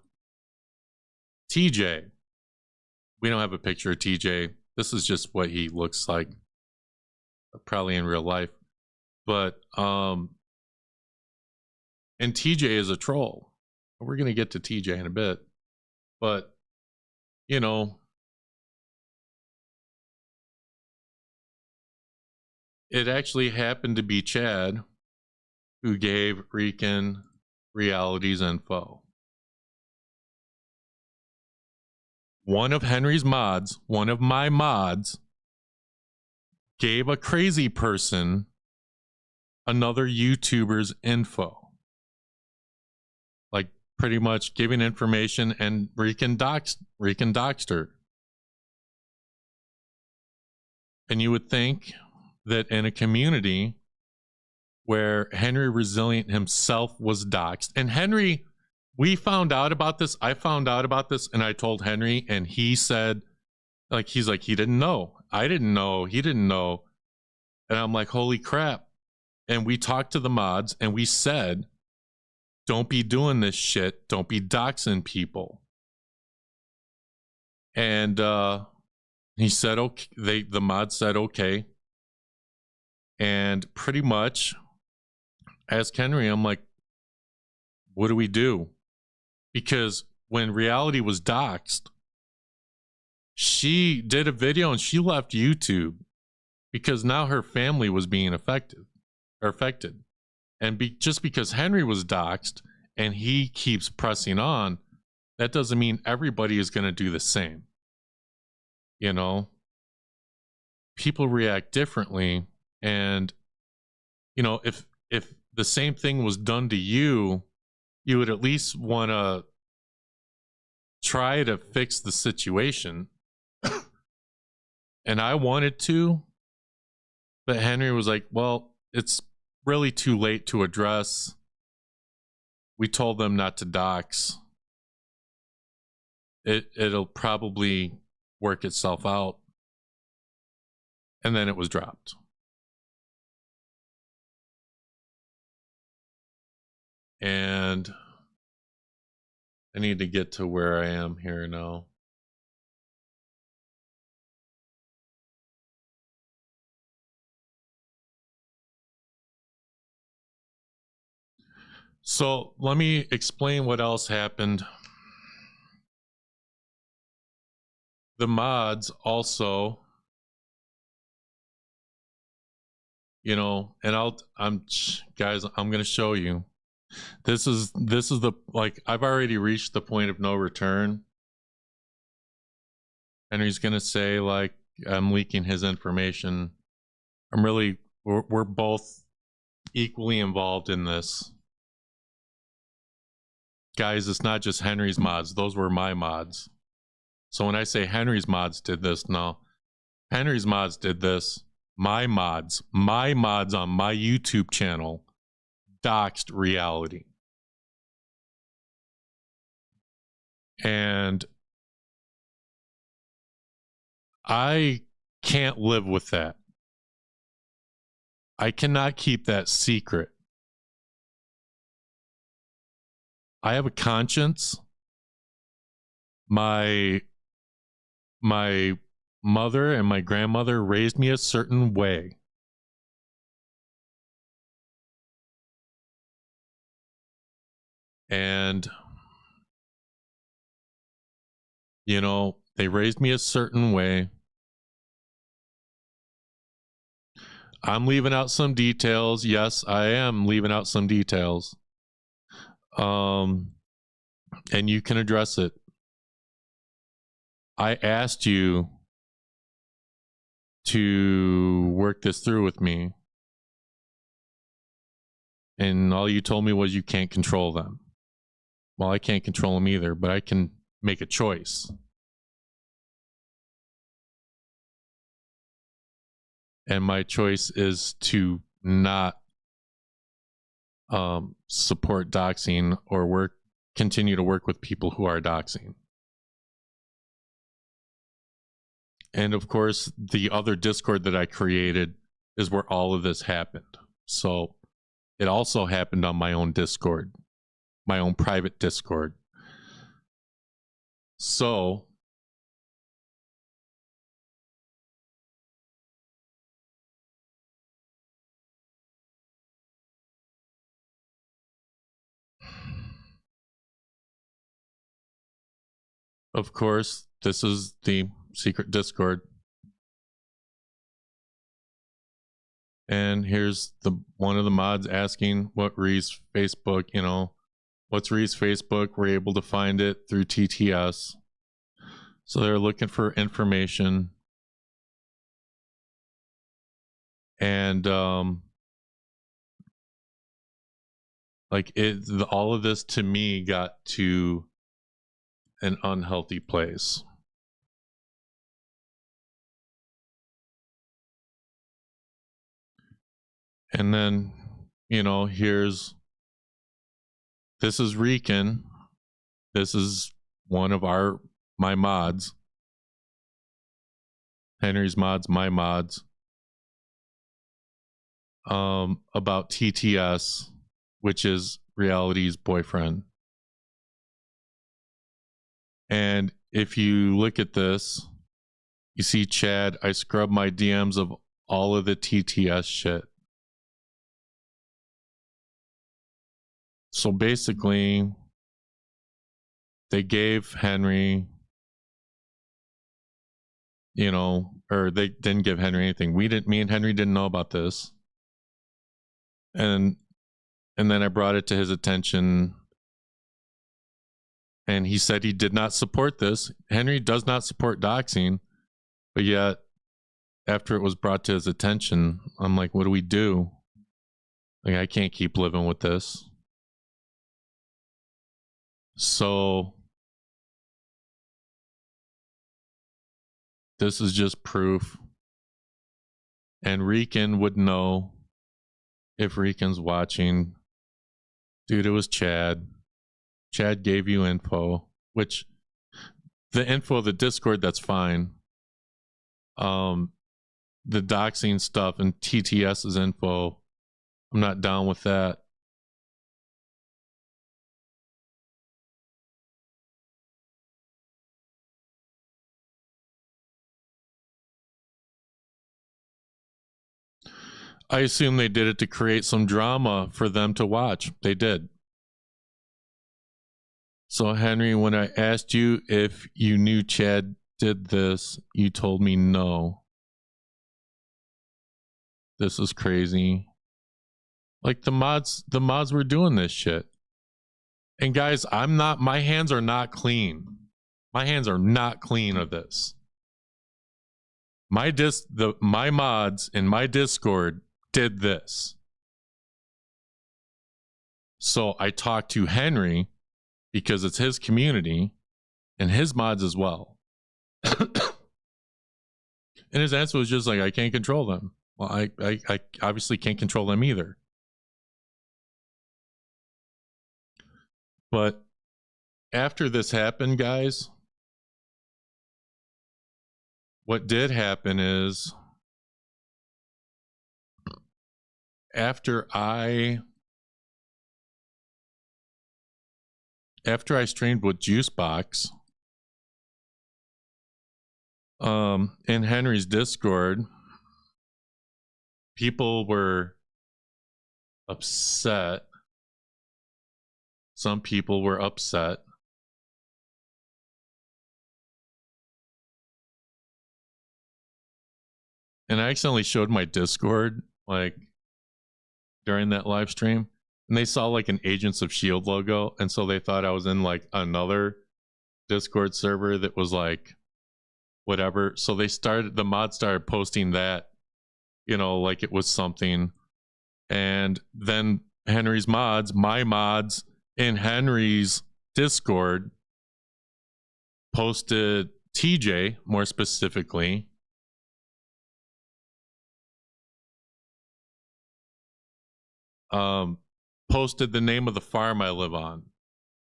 TJ. We don't have a picture of TJ. This is just what he looks like, probably in real life. But and TJ is a troll. We're going to get to TJ in a bit. But, you know, it actually happened to be Chad who gave Rican reality's info. One of Henry's mods, one of my mods, gave a crazy person another YouTuber's info. Like, pretty much giving information, and Rican doxed her. And you would think that in a community where Henry Resilient himself was doxed, and Henry, we found out about this. I found out about this, and I told Henry, and he said, like, he's like, he didn't know. I didn't know. He didn't know. And I'm like, holy crap. And we talked to the mods, and we said, don't be doing this shit. Don't be doxing people. And he said, okay. The mod said, okay. And pretty much ask Henry, I'm like, what do we do? Because when Reality was doxxed, she did a video and she left YouTube because now her family was being affected. And just because Henry was doxxed and he keeps pressing on, that doesn't mean everybody is going to do the same. You know, people react differently. And, you know, if the same thing was done to you, you would at least want to try to fix the situation. And I wanted to, but Henry was like, well, it's really too late to address. We told them not to dox. It'll probably work itself out. And then it was dropped. And I need to get to where I am here now. So let me explain what else happened. The mods also, you know, and I'm going to show you. This is the, like, I've already reached the point of no return. Henry's going to say, like, I'm leaking his information. We're both equally involved in this. Guys, it's not just Henry's mods. Those were my mods. So when I say Henry's mods did this, no. Henry's mods did this. My mods on my YouTube channel doxed Reality. And I can't live with that. I cannot keep that secret. I have a conscience. My mother and my grandmother raised me a certain way. And, you know, they raised me a certain way. I'm leaving out some details. Yes, I am leaving out some details. And you can address it. I asked you to work this through with me. And all you told me was you can't control them. Well, I can't control them either, but I can make a choice. And my choice is to not support doxing or continue to work with people who are doxing. And of course, the other Discord that I created is where all of this happened. So it also happened on my own Discord, my own private Discord. So of course, this is the secret Discord. And here's one of the mods asking what Ree's Facebook, you know, what's Ree's Facebook? We're able to find it through TTS. So they're looking for information. And like all of this to me got to an unhealthy place. And then, you know, this is Rican. This is one of my mods. Henry's mods, my mods. About TTS, which is Reality's boyfriend. And if you look at this, you see Chad, I scrub my DMs of all of the TTS shit. So basically, they gave Henry, you know, or they didn't give Henry anything. Me and Henry didn't know about this. And then I brought it to his attention, and he said he did not support this. Henry does not support doxing, but yet after it was brought to his attention, I'm like, what do we do? Like, I can't keep living with this. So this is just proof. And Rican would know if Rican's watching. Dude, it was Chad. Chad gave you info, which the info of the Discord, that's fine. The doxing stuff and TTS's info, I'm not down with that. I assume they did it to create some drama for them to watch. They did. So, Henry, when I asked you if you knew Chad did this, you told me no. This is crazy. Like, the mods were doing this shit. And guys, my hands are not clean. My hands are not clean of this. My mods in my Discord did this. So I talked to Henry because it's his community and his mods as well. And his answer was just like, I can't control them. Well, I obviously can't control them either. But after this happened, guys, what did happen is after I streamed with Juicebox in Henry's Discord, people were upset. Some people were upset. And I accidentally showed my Discord, like, during that live stream, and they saw like an Agents of S.H.I.E.L.D. logo, and so they thought I was in like another Discord server that was like whatever. So the mods started posting that, you know, like it was something. And then Henry's mods, my mods in Henry's Discord, posted TJ, more specifically, posted the name of the farm I live on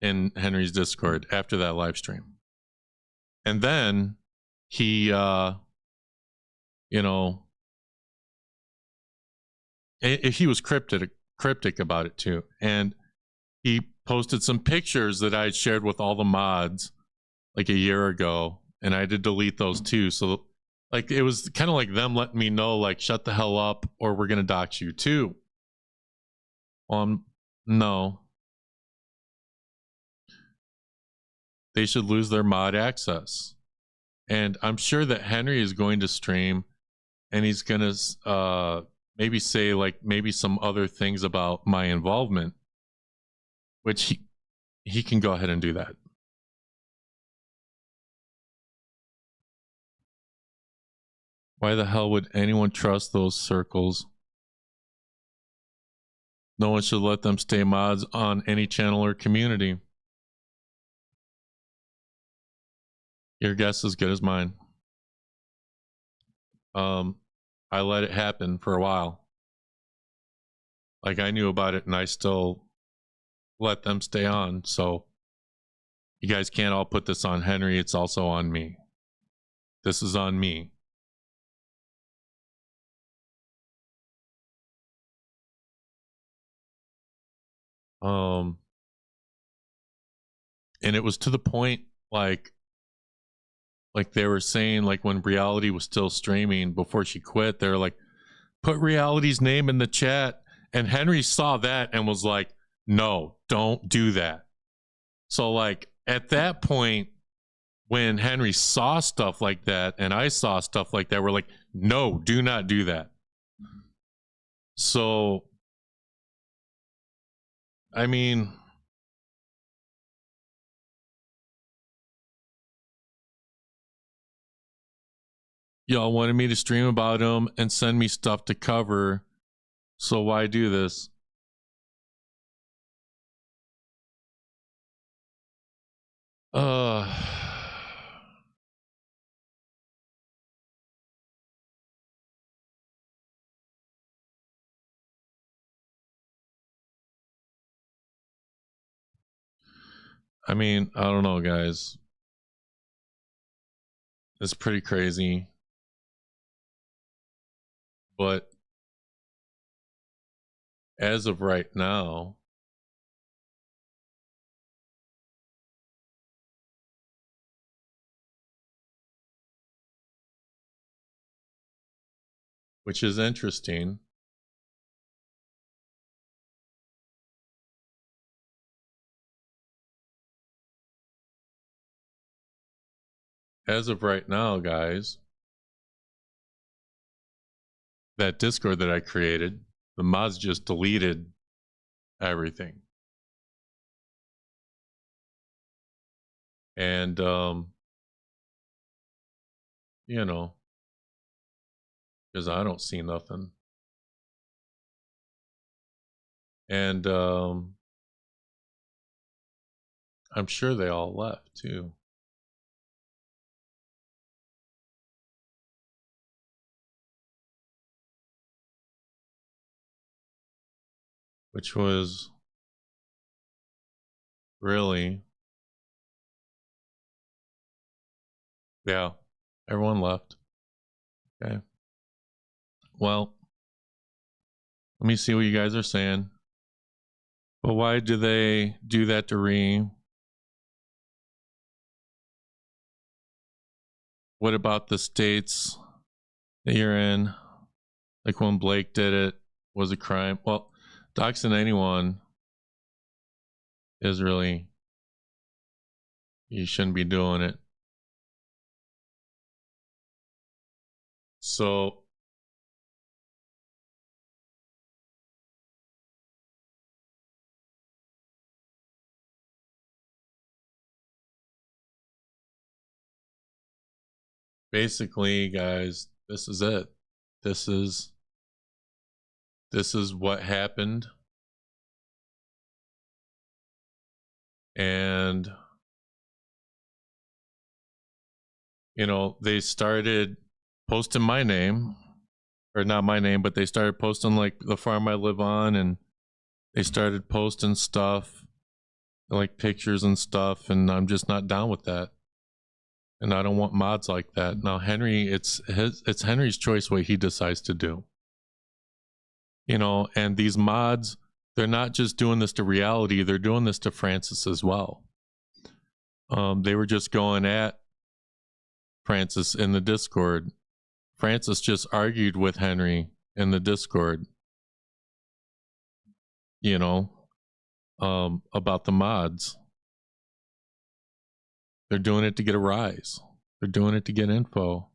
in Henry's Discord after that live stream. And then he, you know, he was cryptic about it too. And he posted some pictures that I had shared with all the mods like a year ago, and I had to delete those too. So like, it was kind of like them letting me know, like, shut the hell up or we're going to dox you too. No. They should lose their mod access. And I'm sure that Henry is going to stream and he's going to maybe say like maybe some other things about my involvement, which he can go ahead and do that. Why the hell would anyone trust those circles? No one should let them stay mods on any channel or community. Your guess is as good as mine. I let it happen for a while. Like, I knew about it and I still let them stay on. So you guys can't all put this on Henry. It's also on me. This is on me. And it was to the point like they were saying, like, when Reality was still streaming before she quit, they were like, put Reality's name in the chat. And Henry saw that and was like, no, don't do that. So like at that point, when Henry saw stuff like that and I saw stuff like that, we're like, no, do not do that. So, I mean, y'all wanted me to stream about him and send me stuff to cover. So why do this? I mean, I don't know, guys. It's pretty crazy. But as of right now, which is interesting, as of right now, guys, that Discord that I created, the mods just deleted everything. And you know, because I don't see nothing. And I'm sure they all left too. Which was really, yeah, everyone left. Okay. Well, let me see what you guys are saying. But why do they do that to Reem? What about the states that you're in? Like when Blake did it, was a crime. Well, doxing anyone is really, you shouldn't be doing it. So basically, guys, this is it. This is what happened. And you know, they started posting my name, or not my name, but they started posting like the farm I live on, and they started posting stuff like pictures and stuff, and I'm just not down with that. And I don't want mods like that. Now Henry, it's Henry's choice what he decides to do. You know, and these mods, they're not just doing this to reality, they're doing this to Francis as well. They were just going at Francis in the Discord. Francis just argued with Henry in the Discord, you know, about the mods. They're doing it to get a rise. They're doing it to get info.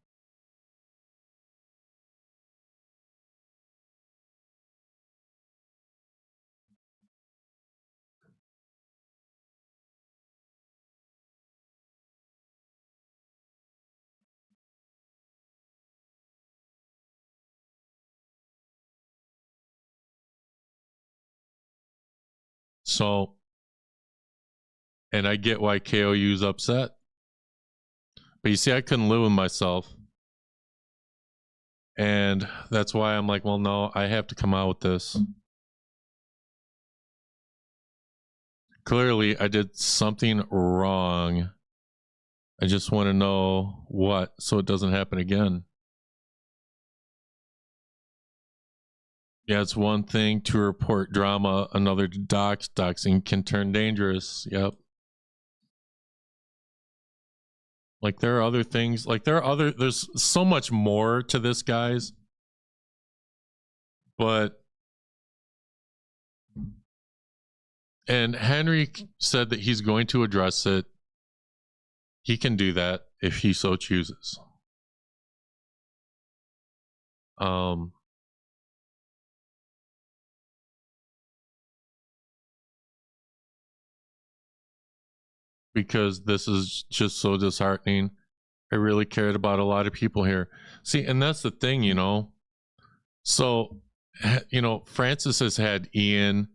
So, and I get why KOU's upset. But you see, I couldn't live with myself. And that's why I'm like, well, no, I have to come out with this. Clearly, I did something wrong. I just want to know what, so it doesn't happen again. Yeah, it's one thing to report drama, another to dox. Doxing can turn dangerous. Yep. Like there are other things, like there's so much more to this, guys. But And Henry said that he's going to address it. He can do that if he so chooses. Because this is just so disheartening. I really cared about a lot of people here. See, and that's the thing, you know. So, you know, Francis has had Ian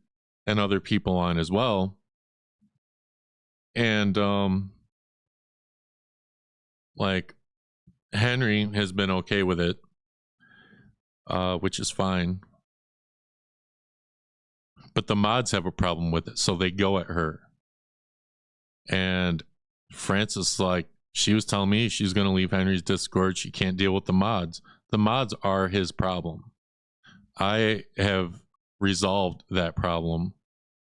and other people on as well. And like Henry has been okay with it, which is fine. But the mods have a problem with it, so they go at her. And Francis, like, she was telling me she's going to leave Henry's Discord. She can't deal with the mods. The mods are his problem. I have resolved that problem,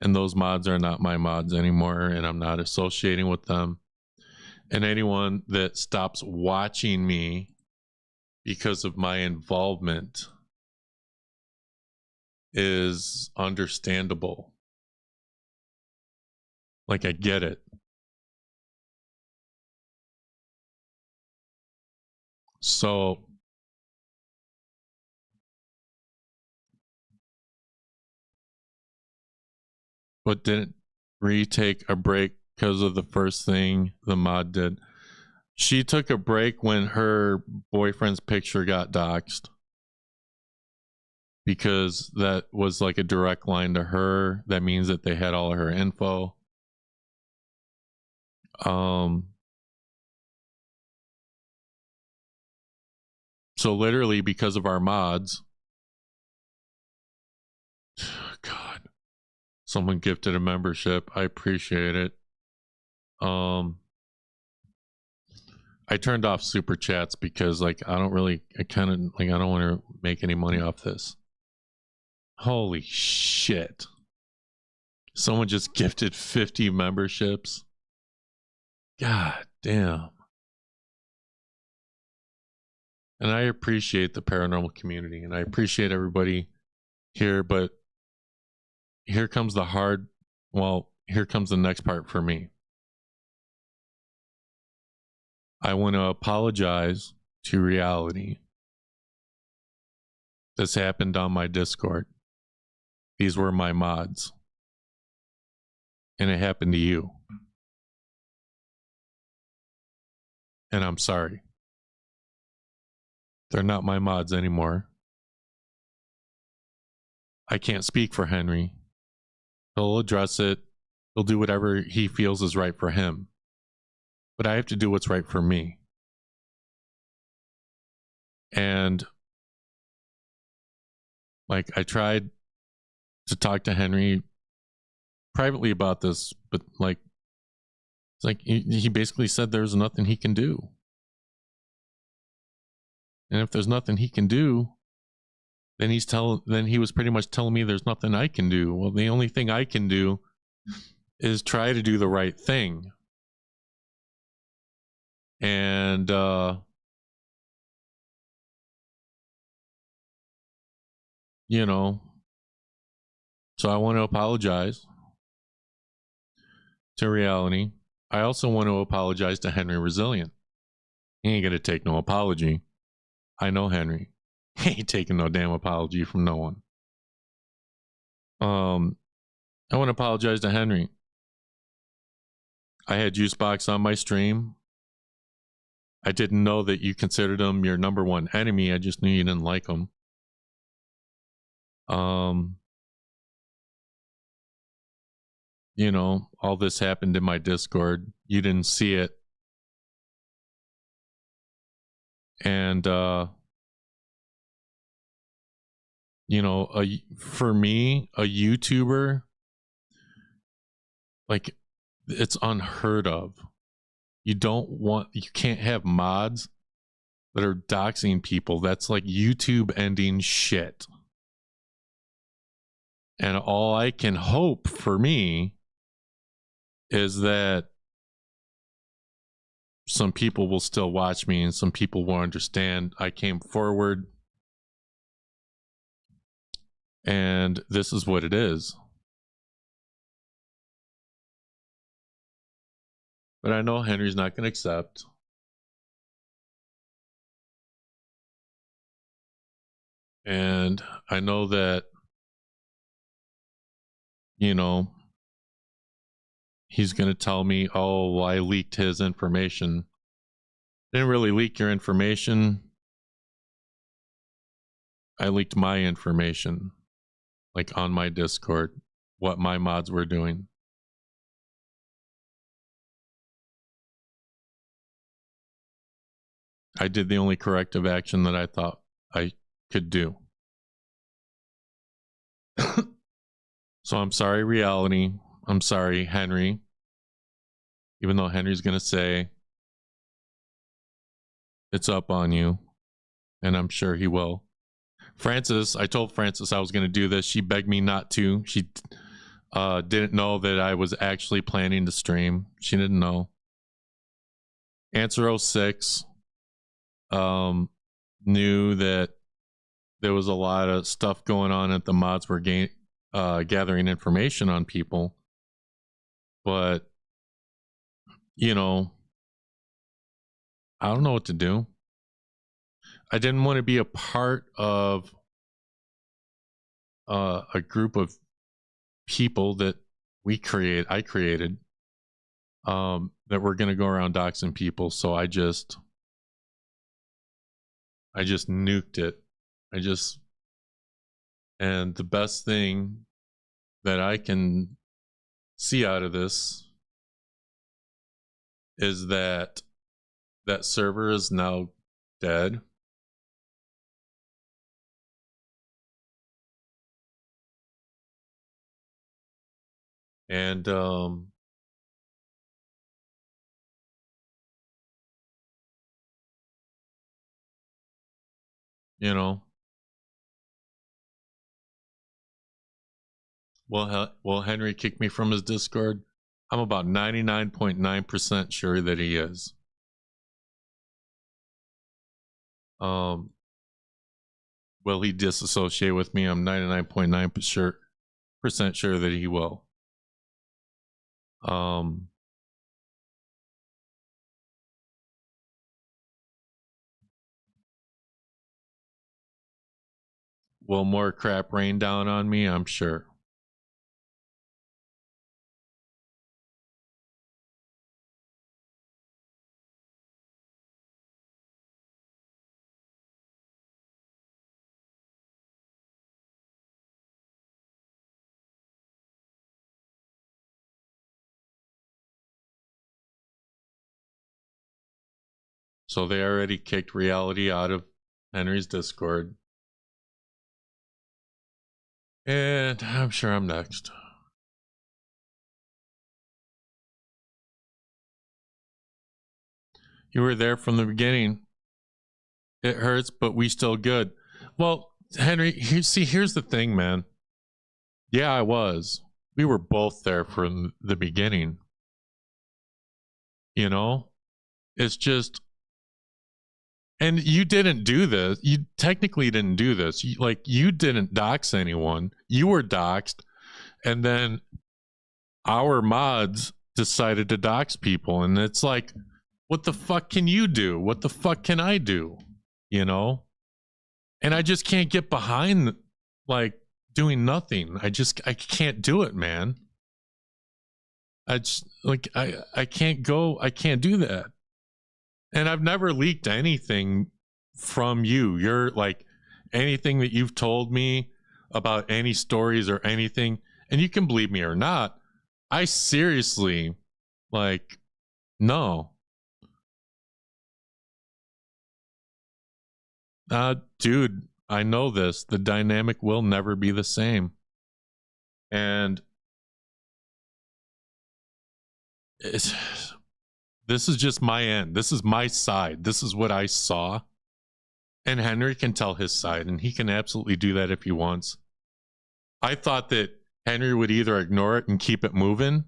and those mods are not my mods anymore, and I'm not associating with them. And anyone that stops watching me because of my involvement is understandable. Like, I get it. So but didn't retake a break because of the first thing the mod did? She took a break when her boyfriend's picture got doxxed, because that was like a direct line to her. That means that they had all of her info. So literally because of our mods, God, someone gifted a membership. I appreciate it. I turned off super chats because like I don't want to make any money off this. Holy shit. Someone just gifted 50 memberships. God damn. And I appreciate the paranormal community and I appreciate everybody here, but here comes the here comes the next part for me. I want to apologize to reality. This happened on my Discord. These were my mods. And it happened to you. And I'm sorry. They're not my mods anymore. I can't speak for Henry. He'll address it. He'll do whatever he feels is right for him. But I have to do what's right for me. And like I tried to talk to Henry privately about this, but like it's like he basically said there's nothing he can do. And if there's nothing he can do, then he was pretty much telling me there's nothing I can do. Well, the only thing I can do is try to do the right thing. And you know, so I want to apologize to reality. I also want to apologize to Henry Resilient. He ain't gonna take no apology. I know Henry. He ain't taking no damn apology from no one. I want to apologize to Henry. I had Juicebox on my stream. I didn't know that you considered him your number one enemy. I just knew you didn't like him. You know, all this happened in my Discord. You didn't see it. And you know, for me, a YouTuber, like, it's unheard of. You can't have mods that are doxing people. That's like YouTube ending shit. And all I can hope for me is that some people will still watch me and some people will understand I came forward and this is what it is. But I know Henry's not going to accept. And I know that, you know, he's going to tell me, oh, well, I leaked his information. Didn't really leak your information. I leaked my information, like on my Discord, what my mods were doing. I did the only corrective action that I thought I could do. So I'm sorry, reality. I'm sorry, Henry. Even though Henry's going to say it's up on you, and I'm sure he will. Francis, I told Francis I was going to do this. She begged me not to. She didn't know that I was actually planning to stream. She didn't know. Answer 06 knew that there was a lot of stuff going on at the mods were gathering information on people. But, you know, I don't know what to do. I didn't want to be a part of a group of people that I created, that were going to go around doxing people. So I just nuked it. And the best thing that I can see out of this is that server is now dead. And you know, will Henry kick me from his Discord? I'm about 99.9% sure that he is. Will he disassociate with me? I'm 99.9% sure that he will. Will more crap rain down on me? I'm sure. So they already kicked reality out of Henry's Discord. And I'm sure I'm next. You were there from the beginning. It hurts, but we still good. Well, Henry, here's the thing, man. Yeah, I was. We were both there from the beginning. You know? It's just... And you didn't do this. You technically didn't do this. You didn't dox anyone. You were doxed. And then our mods decided to dox people. And it's like, what the fuck can you do? What the fuck can I do? You know? And I just can't get behind, like, doing nothing. I can't do it, man. I can't go. I can't do that. And I've never leaked anything from you. You're like, anything that you've told me about any stories or anything, and you can believe me or not, I seriously, like, no. Dude, I know this. The dynamic will never be the same. And this is just my end. This is my side. This is what I saw. And Henry can tell his side, and he can absolutely do that if he wants. I thought that Henry would either ignore it and keep it moving,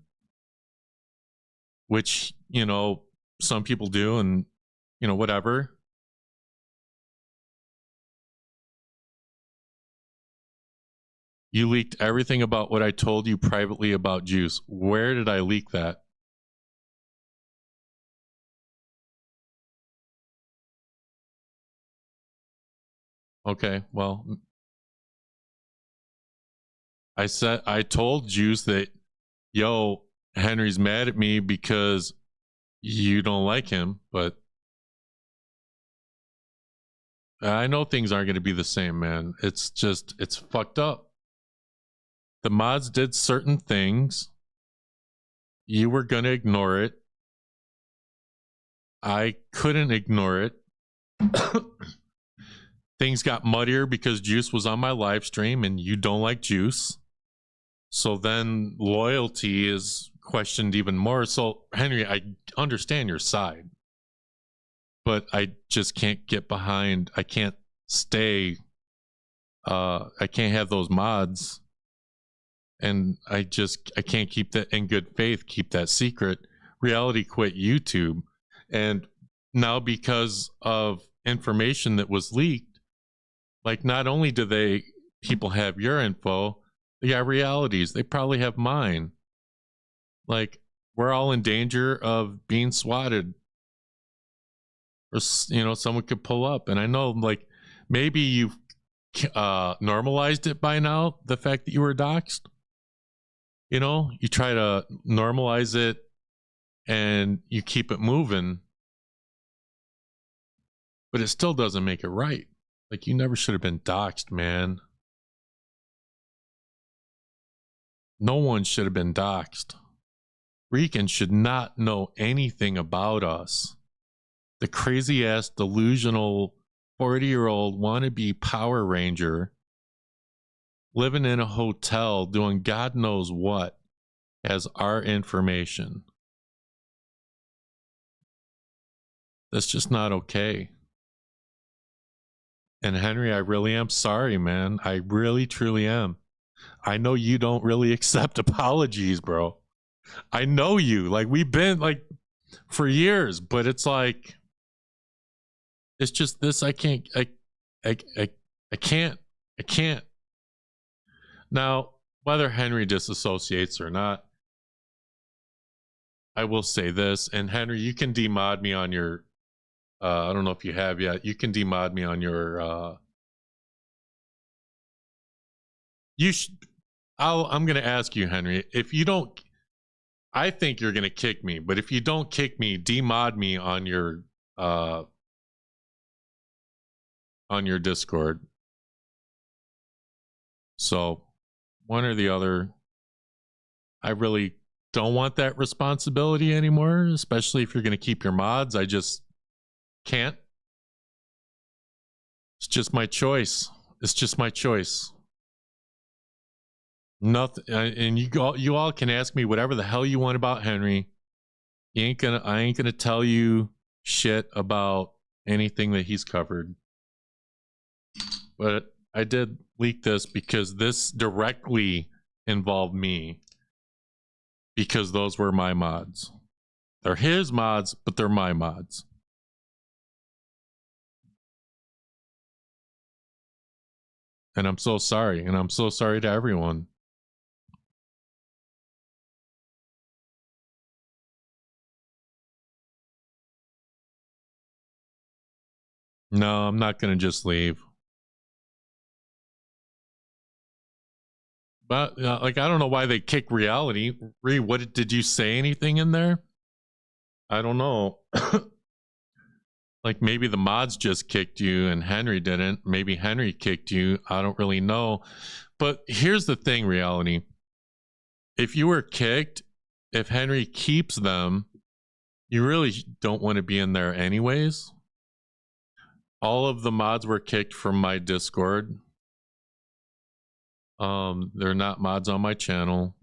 which, you know, some people do, and, you know, whatever. You leaked everything about what I told you privately about Juice. Where did I leak that? Okay, well, I told Juice that, yo, Henry's mad at me because you don't like him, but I know things aren't going to be the same, man. It's just, it's fucked up. The mods did certain things. You were going to ignore it. I couldn't ignore it. Things got muddier because Juice was on my live stream and you don't like Juice. So then loyalty is questioned even more. So, Henry, I understand your side, but I just can't get behind. I can't stay. I can't have those mods. And I can't keep that in good faith, keep that secret. Reality quit YouTube. And now, because of information that was leaked, like, not only do people have your info, they got Realities. They probably have mine. Like, we're all in danger of being swatted, or someone could pull up. And I know, like, maybe you've normalized it by now, the fact that you were doxxed. You try to normalize it and you keep it moving, but it still doesn't make it right. Like, you never should have been doxxed, man. No one should have been doxxed. Rican should not know anything about us. The crazy ass, delusional 40-year-old wannabe Power Ranger living in a hotel doing God knows what has our information. That's just not okay. And Henry, I really am sorry, man. I really, truly am. I know you don't really accept apologies, bro. I know you. Like, we've been, like, for years, but it's like, it's just this. I can't. Now, whether Henry disassociates or not, I will say this. And Henry, you can demod me on your. I don't know if you have yet. You can demod me on your. You should. I'm going to ask you, Henry. If you don't, I think you're going to kick me. But if you don't kick me, demod me on your Discord. So, one or the other. I really don't want that responsibility anymore, especially if you're going to keep your mods. I just can't. It's just my choice. It's just my choice. Nothing. And you all can ask me whatever the hell you want about Henry. I ain't gonna tell you shit about anything that he's covered. But I did leak this because this directly involved me. Because those were my mods. They're his mods, but they're my mods. And I'm so sorry. And I'm so sorry to everyone. No, I'm not going to just leave. But, like, I don't know why they kick Reality. Ree, what did you say anything in there? I don't know. Like, maybe the mods just kicked you and Henry didn't. Maybe Henry kicked you. I don't really know. But here's the thing, Reality. If you were kicked, if Henry keeps them, you really don't want to be in there anyways. All of the mods were kicked from my Discord. They're not mods on my channel.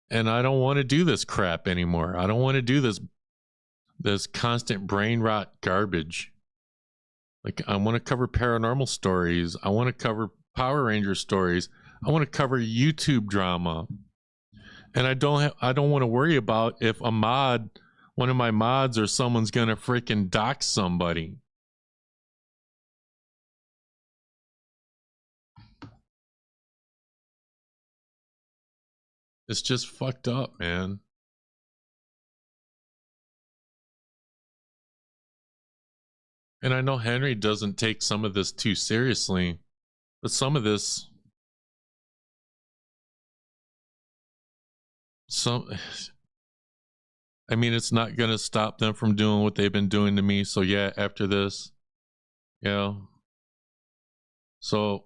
And I don't want to do this crap anymore. I don't want to do this constant brain rot garbage. Like, I want to cover paranormal stories. I want to cover Power Ranger stories. I want to cover YouTube drama. And I don't want to worry about if a mod, one of my mods or someone's going to freaking dox somebody. It's just fucked up, man. And I know Henry doesn't take some of this too seriously, but some of this, I mean, it's not going to stop them from doing what they've been doing to me. So yeah, after this, so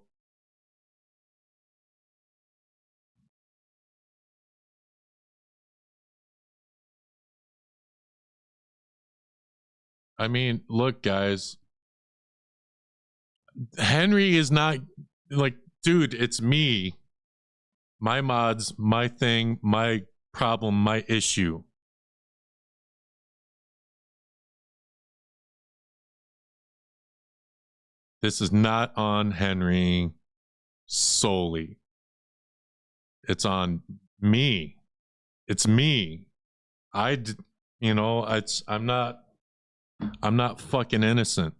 I mean, look, guys, Henry is not like, dude, it's me, my mods, my thing, my problem, my issue. This is not on Henry solely. It's on me. It's me. I'm not fucking innocent.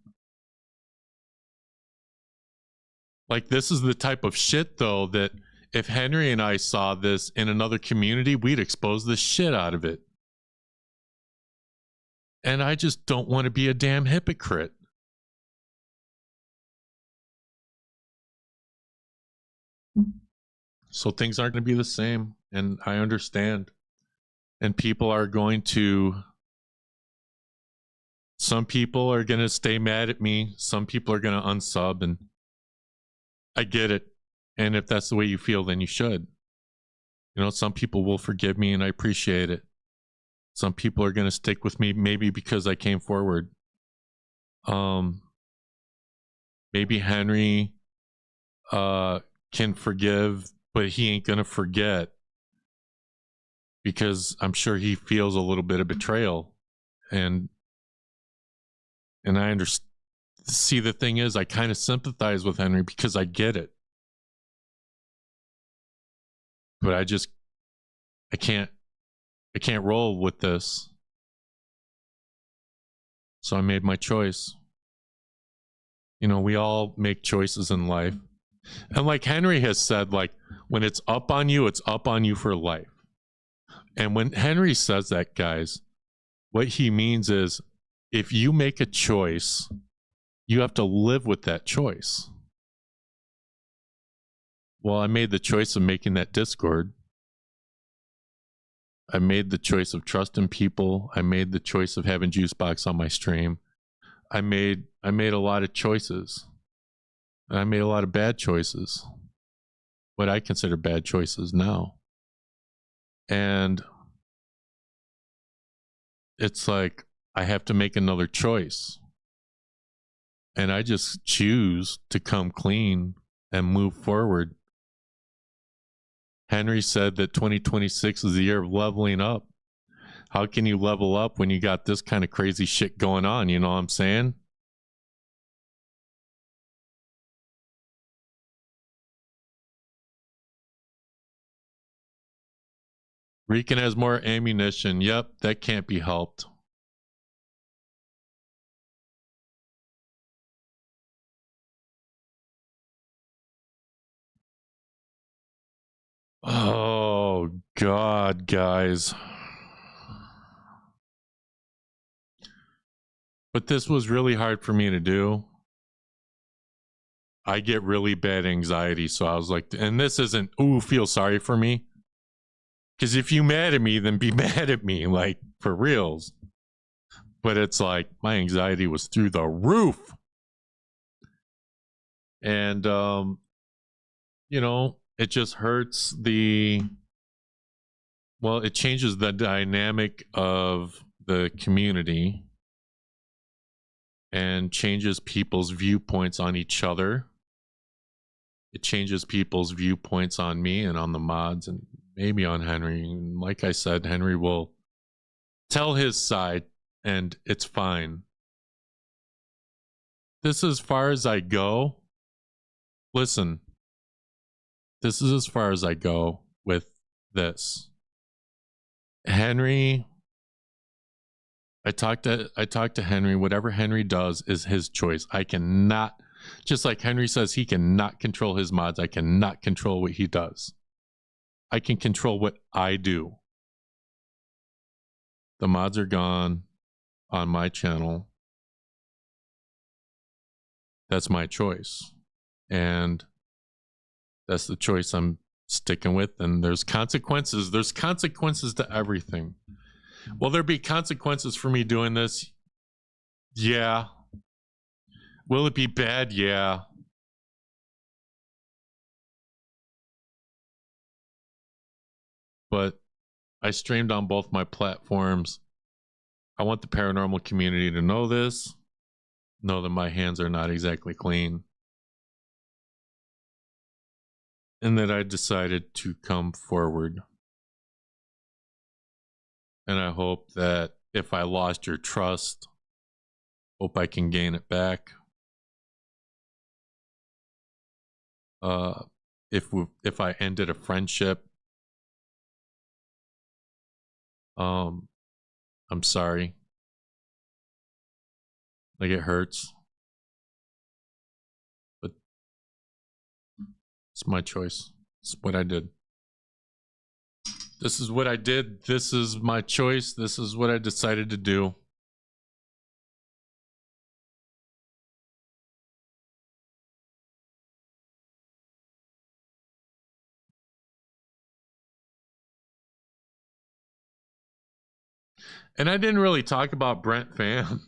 Like, this is the type of shit, though, that if Henry and I saw this in another community, we'd expose the shit out of it. And I just don't want to be a damn hypocrite. So things aren't going to be the same. And I understand. And people are going to... Some people are going to stay mad at me. Some people are going to unsub. And I get it. And if that's the way you feel, then you should. You know, some people will forgive me and I appreciate it. Some people are going to stick with me maybe because I came forward. Maybe Henry can forgive, but he ain't going to forget. Because I'm sure he feels a little bit of betrayal. And I understand. See, the thing is, I kind of sympathize with Henry because I get it. But I can't roll with this. So I made my choice. You know, we all make choices in life. And like Henry has said, like, when it's up on you for life. And when Henry says that, guys, what he means is, if you make a choice, you have to live with that choice. Well, I made the choice of making that Discord. I made the choice of trusting people. I made the choice of having Juicebox on my stream. I made a lot of choices. And I made a lot of bad choices. What I consider bad choices now. And it's like, I have to make another choice. And I just choose to come clean and move forward. Henry said that 2026 is the year of leveling up. How can you level up when you got this kind of crazy shit going on? You know what I'm saying? Rican has more ammunition. Yep, that can't be helped. Oh, God, guys. But this was really hard for me to do. I get really bad anxiety, so I was like, and this isn't, ooh, feel sorry for me. Because if you mad at me, then be mad at me, like, for reals. But it's like, my anxiety was through the roof. And, you know, it just hurts it changes the dynamic of the community and changes people's viewpoints on each other. It changes people's viewpoints on me and on the mods and maybe on Henry. And like I said, Henry will tell his side and it's fine. This is as far as I go. Listen. This is as far as I go with this. Henry, I talked to Henry. Whatever Henry does is his choice. I cannot, just like Henry says, he cannot control his mods. I cannot control what he does. I can control what I do. The mods are gone on my channel. that's my choice. And that's the choice I'm sticking with. And there's consequences. There's consequences to everything. Will there be consequences for me doing this? Yeah. Will it be bad? Yeah. But I streamed on both my platforms. I want the paranormal community to know this, know that my hands are not exactly clean, and that I decided to come forward. And I hope that if I lost your trust, hope I can gain it back. If I ended a friendship, I'm sorry. Like, it hurts, but it's my choice. It's what I did. This is what I did. This is my choice. This is what I decided to do. And I didn't really talk about Brent Pham.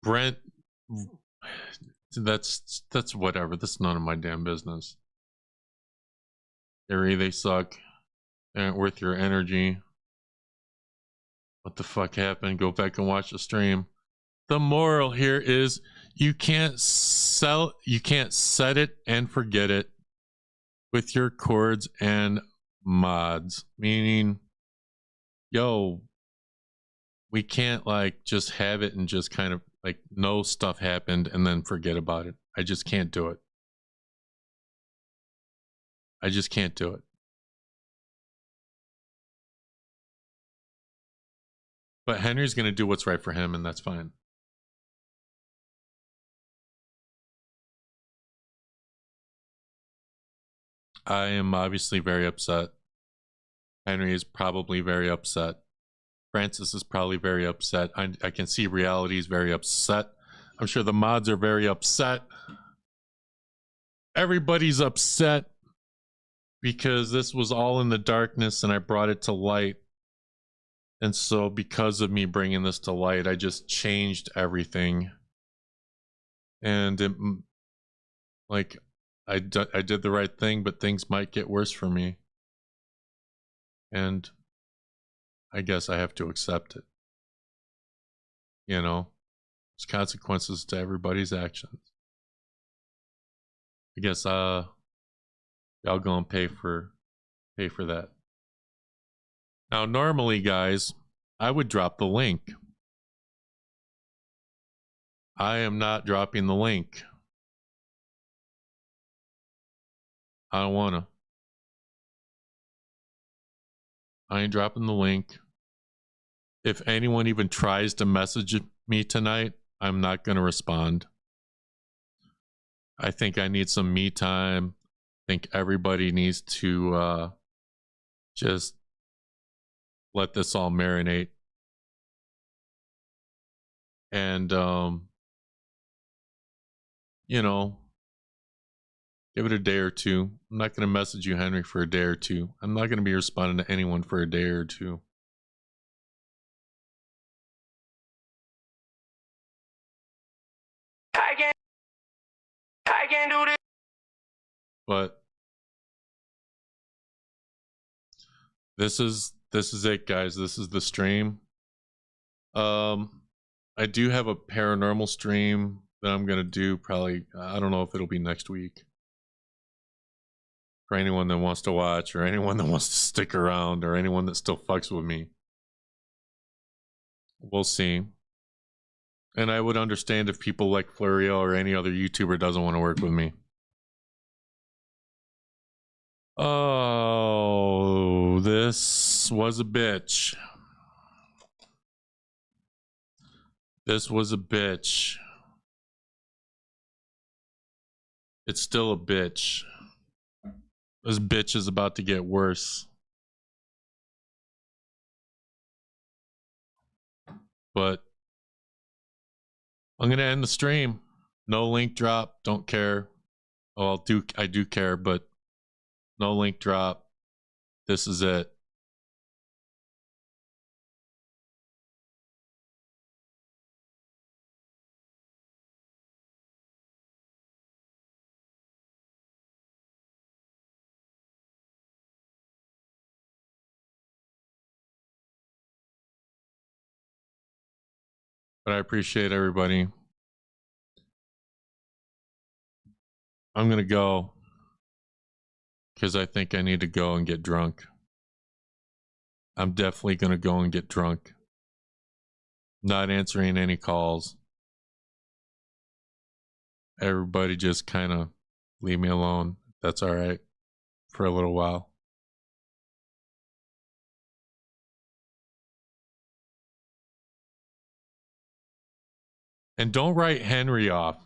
Brent, that's whatever. That's none of my damn business. Harry, they suck. They aren't worth your energy. What the fuck happened? Go back and watch the stream. The moral here is you can't set it and forget it with your chords and mods. Meaning, yo, we can't like just have it and just kind of like know stuff happened and then forget about it. I just can't do it. I just can't do it. But Henry's going to do what's right for him, and that's fine. I am obviously very upset. Henry is probably very upset. Francis is probably very upset. I can see Reality is very upset. I'm sure the mods are very upset. Everybody's upset because this was all in the darkness and I brought it to light. And so because of me bringing this to light, I just changed everything. And it, like, I did the right thing, but things might get worse for me. And I guess I have to accept it. You know, there's consequences to everybody's actions. I guess y'all go and pay for that. Now, normally, guys, I would drop the link. I am not dropping the link. I don't wanna. I ain't dropping the link. If anyone even tries to message me tonight, I'm not gonna respond. I think I need some me time. I think everybody needs to just let this all marinate. And you know, give it a day or two. I'm not going to message you, Henry, for a day or two. I'm not going to be responding to anyone for a day or two. I can't do this. But this is it, guys. This is the stream. I do have a paranormal stream that I'm going to do probably, I don't know if it'll be next week. For anyone that wants to watch, or anyone that wants to stick around, or anyone that still fucks with me. We'll see. And I would understand if people like Fluriel or any other YouTuber doesn't want to work with me. Oh, this was a bitch. This was a bitch. It's still a bitch. This bitch is about to get worse. but I'm gonna end the stream. No link drop. Don't care. Oh, I do care, but no link drop. This is it. But I appreciate everybody. I'm gonna go because I think I need to go and get drunk. I'm definitely gonna go and get drunk. Not answering any calls. Everybody just kind of leave me alone. That's all right for a little while. And don't write Henry off.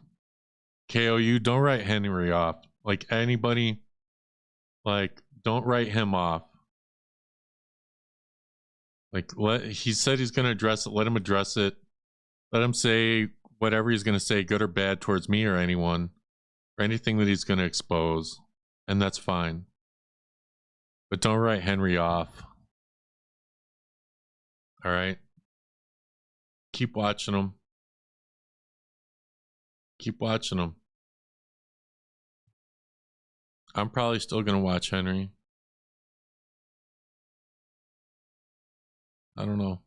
KOU, don't write Henry off. Like anybody, like don't write him off. Like he said he's gonna address it. Let him address it. Let him say whatever he's gonna say, good or bad, towards me or anyone, or anything that he's gonna expose, and that's fine. But don't write Henry off. All right. Keep watching him. Keep watching him. I'm probably still gonna watch Henry. I don't know.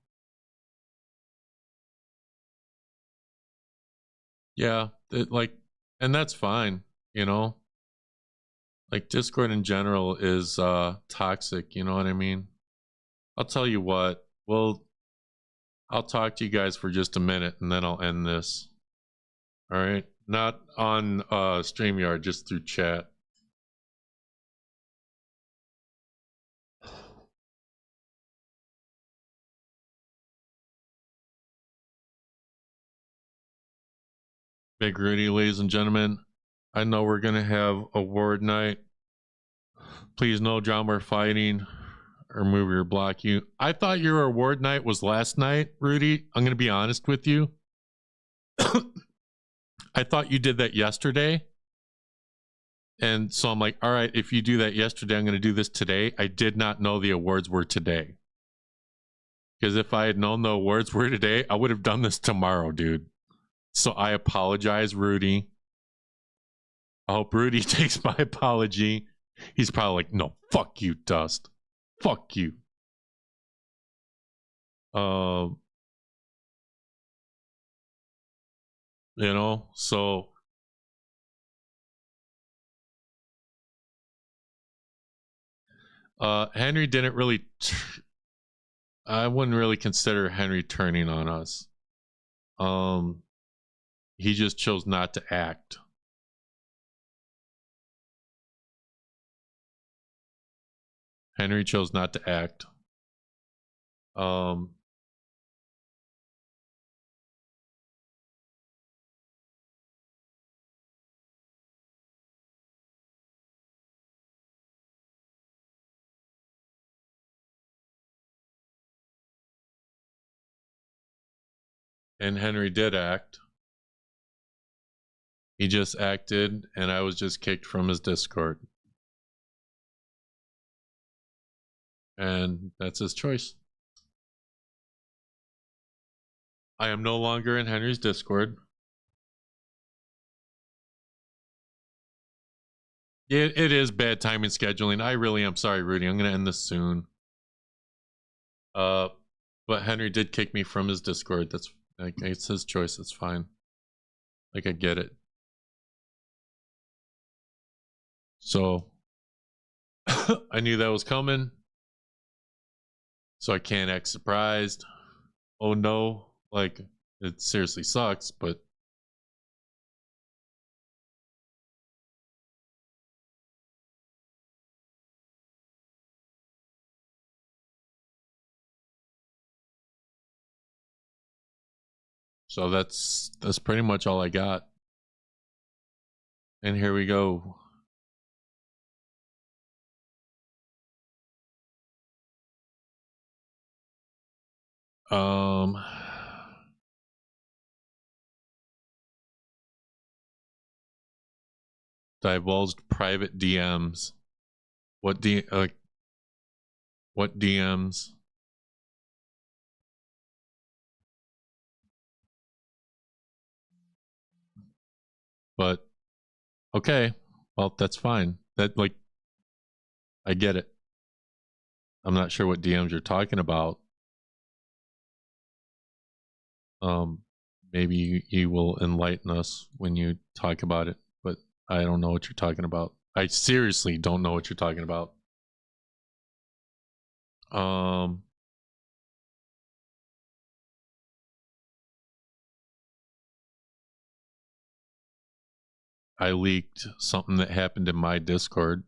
Yeah, and that's fine, you know. Like Discord in general is toxic, you know what I mean? I'll tell you what. Well, I'll talk to you guys for just a minute and then I'll end this. All right? Not on StreamYard, just through chat. Big Rudy, ladies and gentlemen. I know we're going to have award night. Please no John, we're fighting. Remove or block you. I thought your award night was last night, Rudy. I'm going to be honest with you. I thought you did that yesterday. And so I'm like, all right, if you do that yesterday, I'm going to do this today. I did not know the awards were today. Because if I had known the awards were today, I would have done this tomorrow, dude. So I apologize, Rudy. I hope Rudy takes my apology. He's probably like, no, fuck you, Dust. Fuck you. You know, so Henry didn't really I wouldn't really consider Henry turning on us. He just chose not to act. Henry chose not to act. And Henry did act. He just acted, and I was just kicked from his Discord. And that's his choice. I am no longer in Henry's Discord. It is bad timing scheduling. I really am sorry, Rudy. I'm going to end this soon. But Henry did kick me from his Discord. That's like, it's his choice. It's fine. Like, I get it. So I knew that was coming. So I can't act surprised. Oh no. Like, it seriously sucks, but so that's pretty much all I got. And here we go. divulged private DMs. What DMs? But okay, well, that's fine. That, like, I get it. I'm not sure what DMs you're talking about. Maybe you will enlighten us when you talk about it, but I don't know what you're talking about. I seriously don't know what you're talking about. I leaked something that happened in my Discord.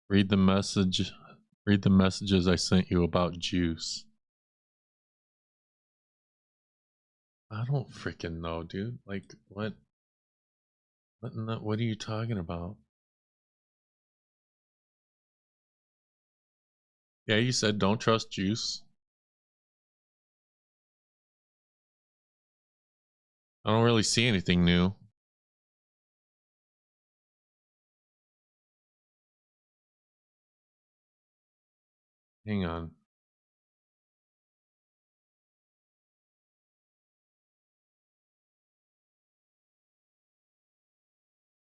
Read the messages I sent you about juice. I don't freaking know, dude. Like, what are you talking about? Yeah, you said don't trust juice. I don't really see anything new. Hang on.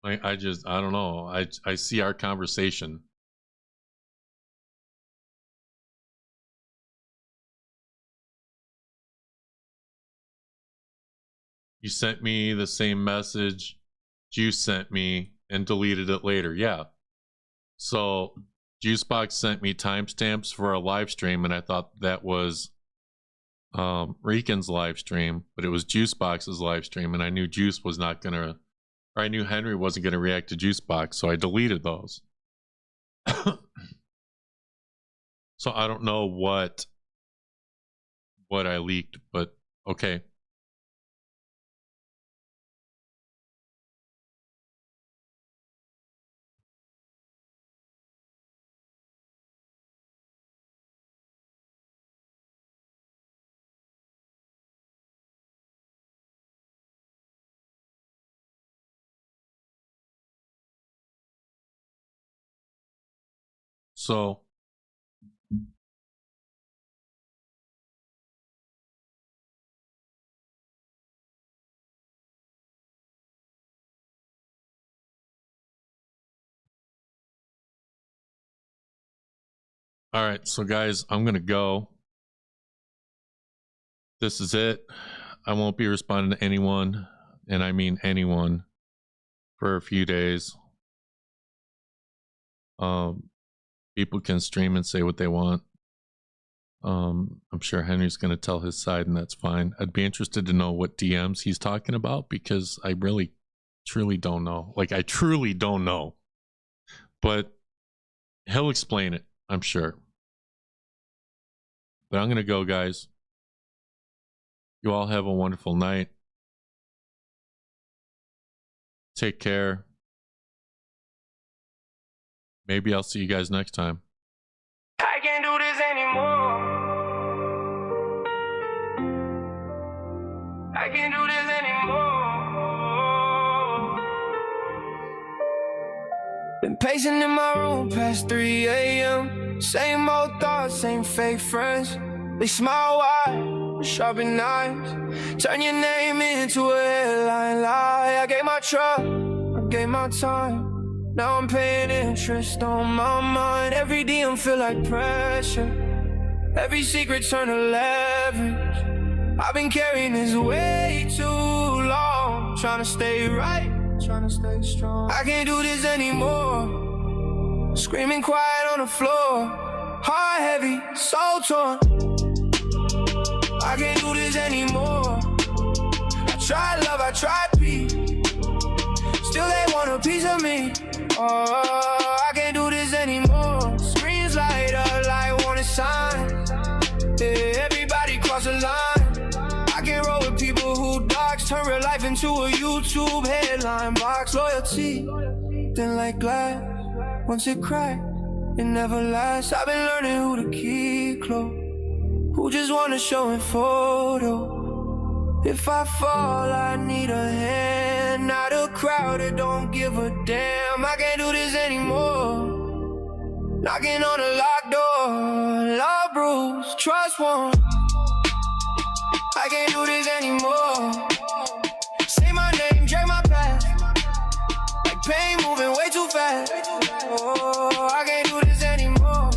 I don't know. I see our conversation. You sent me the same message Juice sent me and deleted it later. Yeah. So Juicebox sent me timestamps for a live stream, and I thought that was Rican's live stream, but it was Juicebox's live stream, and I knew Juice was not gonna, or I knew Henry wasn't gonna react to Juicebox, so I deleted those. So I don't know what I leaked, but okay. So all right, so guys, I'm gonna go. This is it. I won't be responding to anyone, and I mean anyone, for a few days. People can stream and say what they want. I'm sure Henry's going to tell his side, and that's fine. I'd be interested to know what DMs he's talking about, because I really, truly don't know. Like, I truly don't know. But he'll explain it, I'm sure. But I'm going to go, guys. You all have a wonderful night. Take care. Maybe I'll see you guys next time. I can't do this anymore. I can't do this anymore. Been pacing in my room past 3 a.m. Same old thoughts, same fake friends. They smile wide, sharpen knives. Turn your name into a headline lie. I gave my truck, I gave my time. Now I'm paying interest on my mind. Every DM feel like pressure. Every secret turn to leverage. I've been carrying this way too long. Trying to stay right, trying to stay strong. I can't do this anymore. Screaming quiet on the floor. Heart heavy, soul torn. I can't do this anymore. I tried love, I tried peace. Still they want a piece of me. Oh, I can't do this anymore. Screens light up like wanted signs. Yeah, everybody cross the line. I can't roll with people who dogs turn real life into a YouTube headline box. Loyalty, thin like glass. Once it cracked, it never lasts. I've been learning who to keep close, who just wanna show in photo. If I fall, I need a hand, not a crowd that don't give a damn. I can't do this anymore. Knocking on a locked door, love bruised, trust won. I can't do this anymore. Say my name, drag my past, like pain moving way too fast. Oh, I can't do this anymore.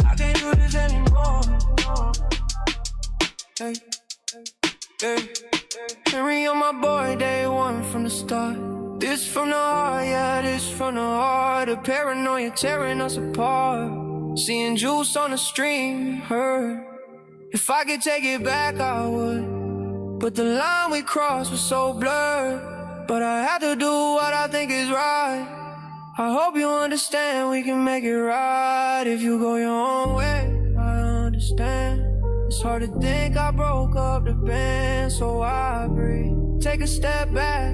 I can't do this anymore. Hey, hey. Henry on my boy, day one from the start. This from the heart, yeah, this from the heart. The paranoia tearing us apart. Seeing juice on the stream hurt. If I could take it back, I would. But the line we crossed was so blurred. But I had to do what I think is right. I hope you understand, we can make it right. If you go your own way, I understand. It's hard to think I broke up the band, so I breathe. Take a step back.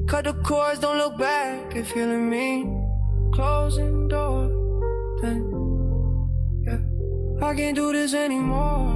Cut the cords, don't look back. If feeling me, closing door, then yeah, I can't do this anymore.